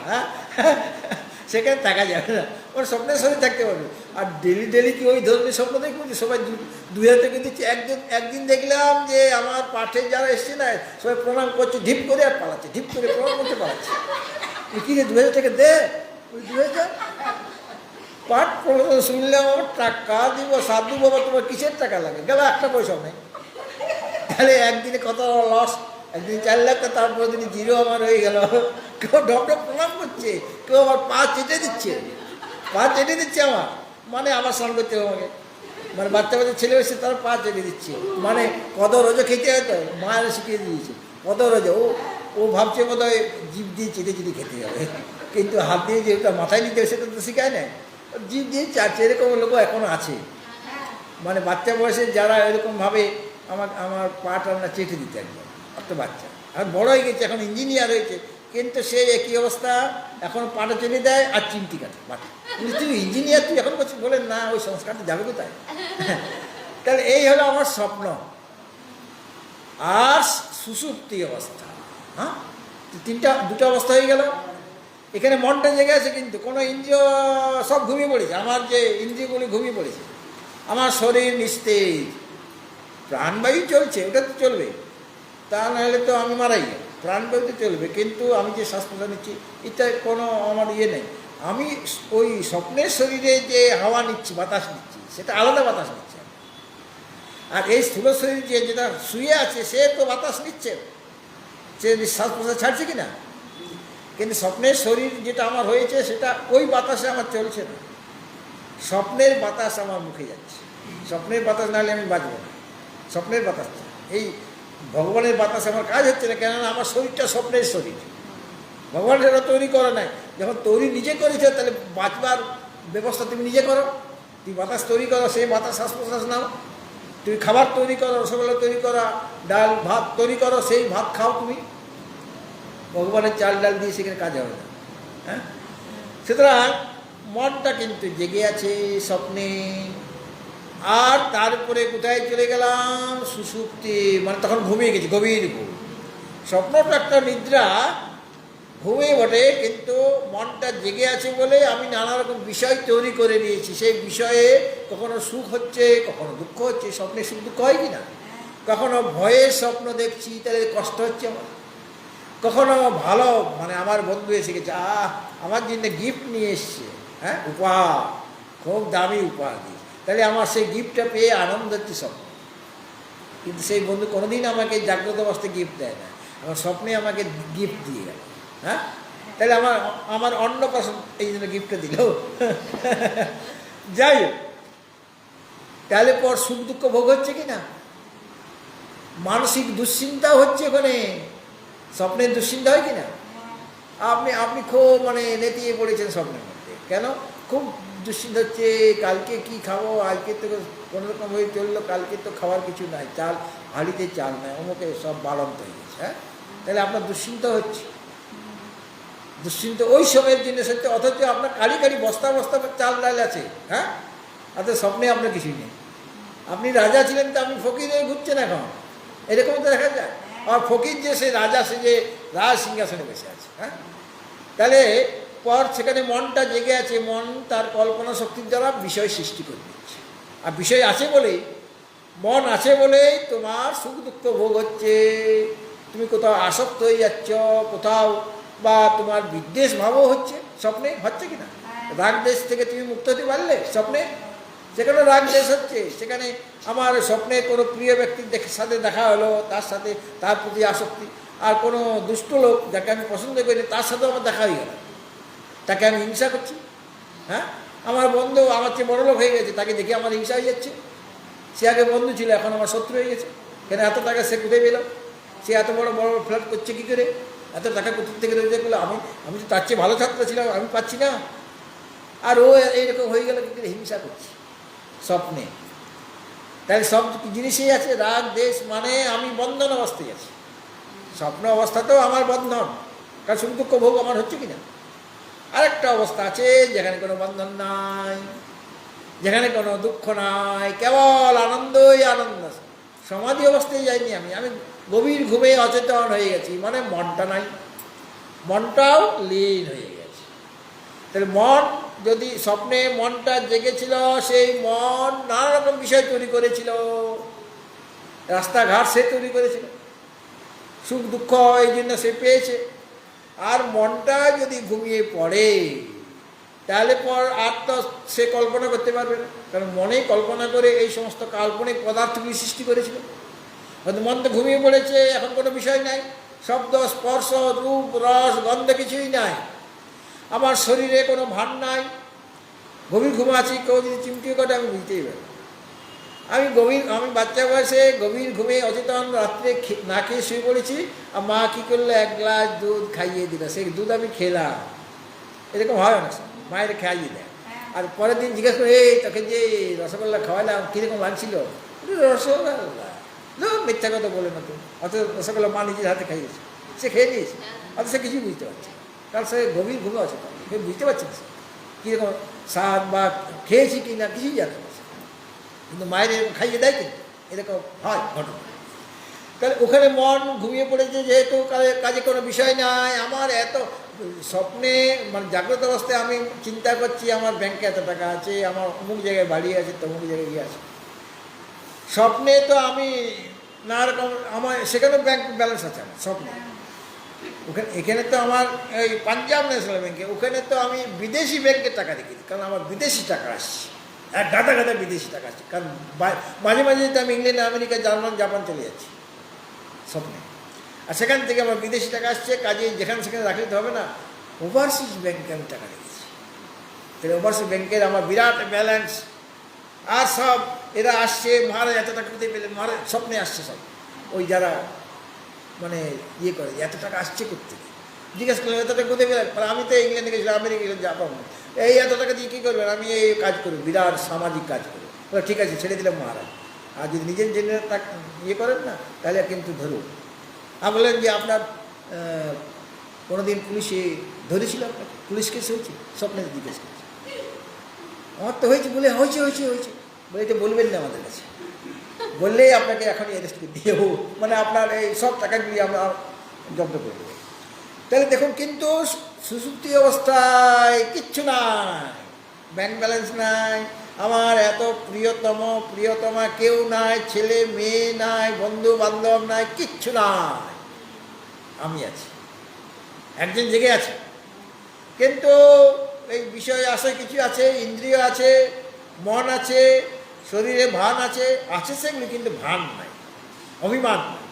Speaker 1: সেখানে থাকা যাবে না, ওর স্বপ্নের সঙ্গে থাকতে পারবে। আর ডেলি ডেলি কি ওই ধরনের স্বপ্ন দেখবো যে সবাই 2000 টাকা দিচ্ছে? একদিন দেখলাম যে আমার পাঠে যারা এসছে না, সবাই প্রণাম করছে, ঢিপ করে আর পালাচ্ছে, ঢিপ করে প্রণাম করতে পালাচ্ছে। কি রে 2000 টাকা দে, বুঝতে পেরেছ? পাঠ প্রবচন শুনলে আমার টাকা দিব, সাধু বাবা তোমার কিসের টাকা লাগে, গেল একটা পয়সাও নেই। তাহলে একদিনে কত লস, একদিন 4 লাখ, তারপর দিন জিরো আমার হয়ে গেল। কেউ ডক্টর প্রণাম করছে, কেউ আমার পা চেটে দিচ্ছে, আমার মানে আমার স্নান করতে হবে আমাকে, মানে বাচ্চা ছেলে এসে তারা পা চেটে দিচ্ছে, মানে কত রোজা খেতে হয় তো মায়ের শিখিয়ে দিয়েছে কত রোজা। ও ভাবছে বোধ হয় জিভ দিয়ে চেটে চেটে খেতে হবে, কিন্তু হাত দিয়ে যেটা মাথায় নিতে হবে সেটা তো শেখায় না, জিভ দিয়ে চাটছে। এরকম লোকও এখনও আছে, মানে বাচ্চা বয়সে যারা এরকমভাবে আমার পাটা আমরা চেটে দিতে একদম, অত বাচ্চা এখন বড় হয়ে গেছে, এখন ইঞ্জিনিয়ার হয়েছে, কিন্তু সে একই অবস্থা, এখন পাটা চেটে দেয় আর চিমটি কাটে পাটা। কিন্তু তুই ইঞ্জিনিয়ার, তুই এখন বলছিস, বলেন না ওই সংস্কারটা যাবে কোথায়? তাহলে এই হলো আমার স্বপ্ন আর সুষুপ্তি অবস্থা। হ্যাঁ, দুটো অবস্থা হয়ে গেল। এখানে মনটা জেগে আছে, কিন্তু কোনো ইন্দ্রিয় সব ঘুমিয়ে পড়েছে, আমার যে ইন্দ্রিয়গুলি ঘুমিয়ে পড়েছে, আমার শরীর নিস্তেজ, প্রাণবায়ু চলছে, ওটা তো চলবে, তা নাহলে তো আমি মারাই যাই। প্রাণবায়ু তো চলবে, কিন্তু আমি যে শ্বাস প্রশ্বাস নিচ্ছি এটা কোনো আমার নেই। আমি ওই স্বপ্নের শরীরে যে হাওয়া নিচ্ছি, বাতাস নিচ্ছি, সেটা আলাদা বাতাস নিচ্ছে। আর এই স্থূল শরীর যেটা শুয়ে আছে সে তো বাতাস নিচ্ছে, সে শ্বাস প্রশ্বাস ছাড়ছে কি না। কিন্তু স্বপ্নের শরীর যেটা আমার হয়েছে সেটা ওই বাতাসে আমার চলছে না, স্বপ্নের বাতাস আমার মুখে যাচ্ছে। স্বপ্নের বাতাস নাহলে আমি বাঁচব না, স্বপ্নের বাতাস। এই ভগবানের বাতাস আমার কাজ হচ্ছে না, কেননা আমার শরীরটা স্বপ্নের শরীর, ভগবান সেটা তৈরি করে নাই। যখন তৈরি নিজে করেছে, তাহলে বাঁচবার ব্যবস্থা তুমি নিজে করো। তুমি বাতাস তৈরি করো, সেই বাতাস শ্বাস প্রশ্বাস নাও। তুমি খাবার তৈরি করো, রসগোল্লা তৈরি করো, ডাল ভাত তৈরি করো, সেই ভাত খাও তুমি। ভগবানের চাল ডাল দিয়ে সেখানে কাজ হবে না। হ্যাঁ, সুতরাং মনটা কিন্তু জেগে আছে স্বপ্নে। আর তারপরে কোথায় চলে গেলাম? সুষুপ্তি, মানে তখন ঘুমিয়ে গেছি, গভীর ঘুম। স্বপ্নটা একটা নিদ্রা, ঘুমিয়ে বটে, কিন্তু মনটা জেগে আছে বলে আমি নানা রকম বিষয় তৈরি করে নিয়েছি। সেই বিষয়ে কখনো সুখ হচ্ছে, কখনো দুঃখ হচ্ছে। স্বপ্নে সুখ দুঃখ হয় কি না? কখনো ভয়ের স্বপ্ন দেখছি, তাহলে কষ্ট হচ্ছে আমার। কখনো ভালো, মানে আমার বন্ধু এসে গেছে, আমার জন্য গিফট নিয়ে এসছে, হ্যাঁ, উপহার, খুব দামি উপহার দিয়ে, তাহলে আমার সেই গিফটটা পেয়ে আনন্দ হচ্ছে স্বপ্ন। কিন্তু সেই বন্ধু কোনোদিন আমাকে জাগ্রত অবস্থায় গিফট দেয় না, আমার স্বপ্নে আমাকে গিফট দিয়ে গেল। হ্যাঁ, তাহলে আমার অন্নপ্রাশন এই জন্য গিফটটা দিল। যাই হোক, তাহলে পর সুখ দুঃখ ভোগ হচ্ছে কি না? মানসিক দুশ্চিন্তাও হচ্ছে ওখানে। স্বপ্নের দুশ্চিন্তা হয় কি না? আপনি খুব মানে নেতিয়ে পড়েছেন স্বপ্নের মধ্যে। কেন? খুব দুশ্চিন্তা হচ্ছে, কালকে কি খাবো, আজকে তো কোনোরকম হয়ে চললো, কালকে তো খাওয়ার কিছু নাই, চাল হাঁড়িতে চাল নাই, অমুকে সব বাড়ন্ত হয়ে গেছে। হ্যাঁ, তাহলে আপনার দুশ্চিন্তা হচ্ছে। দুশ্চিন্তা ওই সময়ের জন্য সত্যি, অথচ আপনার কারি কারি বস্তা বস্তা চাল ডাল আছে। হ্যাঁ, অর্থাৎ স্বপ্নে আপনার কিছুই নেই। আপনি রাজা ছিলেন, তো আপনি ফকির হয়ে ঘুরছেন এখন, এরকম তো দেখা যায়। আর ফকির যে সে রাজা, সে যে রাজ সিংহাসনে বসে আছে। হ্যাঁ, তাহলে পর সেখানে মনটা জেগে আছে, মন তার কল্পনা শক্তির দ্বারা বিষয় সৃষ্টি করে দিচ্ছে। আর বিষয় আছে বলেই, মন আছে বলেই তোমার সুখ দুঃখ ভোগ হচ্ছে। তুমি কোথাও আসক্ত হয়ে যাচ্ছ, কোথাও বা তোমার বিদ্বেষ ভাবও হচ্ছে। স্বপ্নে হচ্ছে কি না? রাগ দেশ থেকে তুমি মুক্ত হতে পারলে স্বপ্নে, যেখানে রাগ দেশ হচ্ছে, সেখানে আমার স্বপ্নে কোনো প্রিয় ব্যক্তির সাথে দেখা হলো, তার সাথে তার প্রতি আসক্তি। আর কোনো দুষ্ট লোক যাকে আমি পছন্দ করি, তার সাথেও আমার দেখা হয়ে গেল, তাকে আমি হিংসা করছি। হ্যাঁ, আমার বন্ধু আমার চেয়ে বড় লোক হয়ে গেছে, তাকে দেখে আমার হিংসা হয়ে যাচ্ছে। সে আগে বন্ধু ছিল, এখন আমার শত্রু হয়ে গেছে। কেন? এত টাকা সে কোথায় পেল? সে এত বড় বড় ফ্ল্যাট করছে কী করে? এত টাকা কোথা থেকে রোজগার করলো? আমি তো তার চেয়ে ভালো ছাত্র ছিলাম, আমি পাচ্ছি না। আর ও এইরকম হয়ে গেল কী করে? হিংসা করছি স্বপ্নে। তাই সব জিনিসই আছে, রাগ দেশ, মানে আমি বন্ধন অবস্থায় আছি। স্বপ্ন অবস্থাতেও আমার বন্ধন, কারণ সুখ দুঃখ ভোগ আমার হচ্ছে কি না। আরেকটা অবস্থা আছে যেখানে কোনো বন্ধন নাই, যেখানে কোনো দুঃখ নাই, কেবল আনন্দই আনন্দ। সমাধি অবস্থায় যাইনি আমি গভীর ঘুমে অচেতন হয়ে গেছি, মানে মনটা নাই, মনটাও লীন হয়ে গেছে। তাহলে মন যদি স্বপ্নে মনটা জেগেছিল, সেই মন নানা রকম বিষয় তৈরি করেছিল, রাস্তাঘাট সে তৈরি করেছিল, সুখ দুঃখ এই জন্য সে পেয়েছে। আর মনটা যদি ঘুমিয়ে পড়ে, তাহলে পর আর তো সে কল্পনা করতে পারবে না, কারণ মনেই কল্পনা করে এই সমস্ত কাল্পনিক পদার্থগুলি সৃষ্টি করেছিল। হয়তো মন তো ঘুমিয়ে পড়েছে, এখন কোনো বিষয় নাই, শব্দ স্পর্শ রূপ রস গন্ধ কিছুই নাই, আমার শরীরে কোনো ভান নাই, গভীর ঘুমে আছি, কেউ যদি চিমটিও করে আমি বুঝতেই পারি। আমি বাচ্চা বয়সে গভীর ঘুমে অচেতন রাত্রে না খেয়ে শুয়ে পড়েছি, আর মা কী করলো, এক গ্লাস দুধ খাইয়ে দিল, সেই দুধ আমি খেলাম। এরকম হয় না, মায়ের খাইয়ে দেয়, আর পরের দিন জিজ্ঞেস করে, এই তোকে যে রসগোল্লা খাওয়ালাম কীরকম লাগছিল, রসগোল্লা মিথ্যা কথা বলে না, তুমি অত রসগোল্লা মা নিজের হাতে খাইয়েছে, সে খেয়ে নিয়েছে, অত সে কিছুই বুঝতে পারছে, কারণ সে গভীর ঘুমে আছে, সে বুঝতে পারছে না কীরকম স্বাদ বা খেয়েছি কি না কিছুই জানে না, কিন্তু মায়ের এরকম খাইয়ে দেয়, কিন্তু এরকম হয় ঘটনা। তাহলে ওখানে মন ঘুমিয়ে পড়েছে, যেহেতু কাজে কোনো বিষয় নাই, আমার এত স্বপ্নে মানে জাগ্রত অবস্থায় আমি চিন্তা করছি আমার ব্যাংকে এত টাকা আছে, আমার অমুক জায়গায় বাড়ি আছে, তমুক জায়গায় ইয়ে আছে, স্বপ্নে তো আমি নানা রকম আমার সেখানে ব্যাংক ব্যালেন্স আছে আমার স্বপ্নে, এখানে তো আমার এই পাঞ্জাব ন্যাশনাল ব্যাংকে, ওখানে তো আমি বিদেশি ব্যাংকে টাকা রেখেছি, কারণ আমার বিদেশি টাকা আসছে, এক গাদা গাদা বিদেশি টাকা আসছে, কারণ মাঝে মাঝে তো আমি ইংল্যান্ড আমেরিকা জার্মান জাপান চলে যাচ্ছি স্বপ্নে, আর সেখান থেকে আমার বিদেশি টাকা আসছে, কাজে যেখানে সেখানে রাখলে তো হবে না, ওভারসিজ ব্যাংকে আমি টাকা রেখেছি। তাহলে ওভারসিজ ব্যাংকের আমার বিরাট ব্যালেন্স, আর সব এরা আসছে, মহারাজ এত টাকা কোথায় পেলে, মহারাজ স্বপ্নে আসছে সব, ওই যারা মানে ইয়ে করে এত টাকা আসছে করতে, জিজ্ঞেস করলাম এত টাকা কোথায় পেলে, আমি তো ইংল্যান্ডে গেছিলাম, আমেরিকা গেছিলাম, জাপান, এই এত টাকা দিয়ে কী করবেন, আমি এই কাজ করি, বিরাট সামাজিক কাজ করি, ঠিক আছে ছেড়ে দিলাম মহারাজ, আর যদি নিজের জন্য ইয়ে করেন না তাহলে কিন্তু ধরুন। আর বললেন যে আপনার কোনো দিন পুলিশে ধরেছিল, আপনাকে পুলিশ কেস হয়েছে, স্বপ্নে জিজ্ঞেস করছে, আমার তো হয়েছে, বলে হয়েছে হয়েছে হয়েছে, বলে এটা বলবেন না আমাদের কাছে, বললেই আপনাকে এখনই অ্যারেস্ট করে দিয়ে দেবো, মানে আপনার এই সব টাকাগুলি আমরা জব্দ করে দেবো। তাহলে দেখুন, কিন্তু সুষুপ্তি অবস্থায় কিচ্ছু নাই, ব্যাংক ব্যালেন্স নাই, আমার এত প্রিয়তমা কেউ নাই, ছেলে মেয়ে নাই, বন্ধু বান্ধব নাই, কিচ্ছু নাই, আমি আছি, একজন জেগে আছে, কিন্তু এই বিষয়ে আসে কিছু আছে, ইন্দ্রিয় আছে, মন আছে, শরীরে ভান আছে সেগুলি, কিন্তু ভান নাই, অভিমান নাই,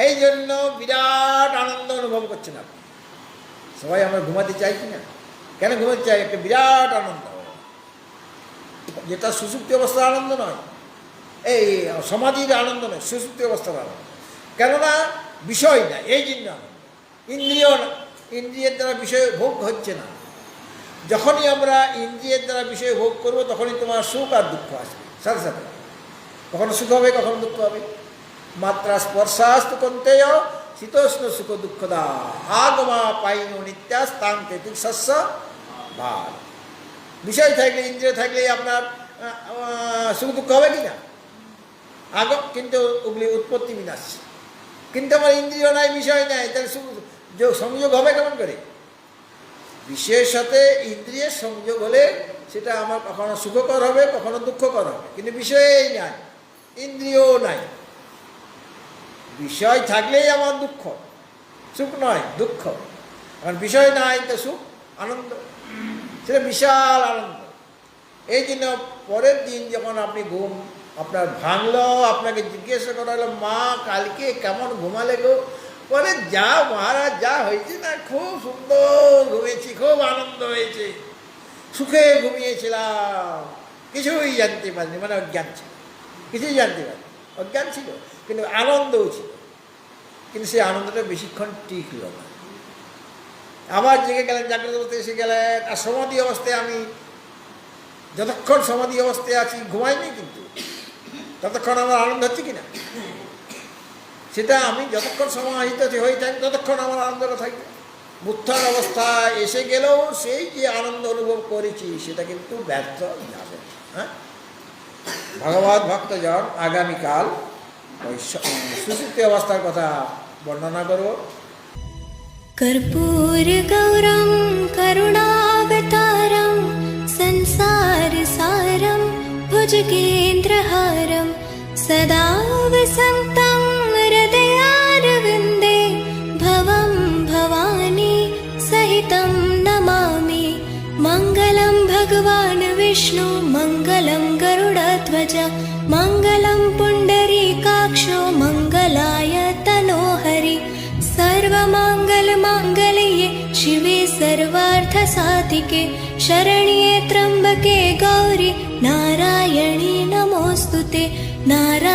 Speaker 1: এই জন্য বিরাট আনন্দ অনুভব করছেন আপনি। সবাই আমরা ঘুমাতে চাই কি না, কেন ঘুমাতে চাই, একটা বিরাট আনন্দ, যেটা সুষুপ্তি অবস্থার আনন্দ নয়, এই সমাধির আনন্দ নয়, সুষুপ্তি অবস্থার আনন্দ, কেননা বিষয় না, এই জন্য ইন্দ্রিয়ের দ্বারা বিষয় ভোগ হচ্ছে না। যখনই আমরা ইন্দ্রিয়ের দ্বারা বিষয় ভোগ করবো, তখনই তোমার সুখ আর দুঃখ আসবে সাথে সাথে, কখনো সুখ হবে কখনো দুঃখ হবে। মাত্রা স্পর্শাস্তু কন্তেয় শীতোষ্ণ সুখ দুঃখদা আগমা পাইনো নিত্যাস্তাং তেতিশস্য ভার। বিষয় থাকলে, ইন্দ্রিয় থাকলে আপনার সুখ দুঃখ হবে কি না, কিন্তু ওগুলি উৎপত্তি বিনাশ, কিন্তু আমার ইন্দ্রিয় নাই, বিষয় নাই, তাহলে সংযোগ হবে কেমন করে? বিষয়ের সাথে ইন্দ্রিয়ের সংযোগ হলে সেটা আমার কখনো সুখকর হবে, কখনো দুঃখকর হবে, কিন্তু বিষয়েই নাই, ইন্দ্রিয়ও নাই। বিষয় থাকলেই আমার দুঃখ, সুখ নয় দুঃখ, কারণ বিষয় নাই তো সুখ আনন্দ, সেটা বিশাল আনন্দ। এই জন্য পরের দিন যখন আপনি ঘুম আপনার ভাঙলো, আপনাকে জিজ্ঞাসা করা হলো, মা কালকে কেমন ঘুমালে গো? বলে, যা মহারাজ, যা হয়েছে না, খুব সুন্দর ঘুমিয়েছি, খুব আনন্দ হয়েছে, সুখে ঘুমিয়েছিলাম, কিছুই জানতে পারিনি, মানে অজ্ঞান ছিল, কিছুই জানতে পারিনি, অজ্ঞান ছিল, কিন্তু আনন্দও ছিল, কিন্তু সেই আনন্দটা বেশিক্ষণ টিকল না। আবার জেগে গেলেন, জাগ্রত অবস্থায় এসে গেলেন, আর সমাধি অবস্থায় আমি যতক্ষণ সমাধি অবস্থায় আছি ঘুমাইনি, কিন্তু ততক্ষণ আমার আনন্দ হচ্ছে কিনা, সেটা আমি যতক্ষণ সমাহিত হয়ে থাকি ততক্ষণ আমার আনন্দটা থাকবে। উত্থান অবস্থায় এসে গেলেও সেই যে আনন্দ অনুভব করেছি সেটা কিন্তু ব্যর্থ যাবে। হ্যাঁ, ভগবৎ ভক্তজন আগামীকাল ওই সুষুপ্তি অবস্থার কথা বর্ণনা করব।
Speaker 2: कर्पूर गौरं करुणावतारं संसार सारं भुजगेन्द्रहारं सदा वसन्तं हृदयारविन्दे भवं भवानी सहितं नमामि। विष्णु मङ्गलं गरुडध्वज मङ्गलं पुण्डरीकाक्षो मङ्गलाय तनोहरि सर्वमङ्गलमाङ्गल्ये शिवे सर्वार्थसाधिके शरण्ये त्र्यम्बके गौरि नारायणी नमोऽस्तुते नारायणी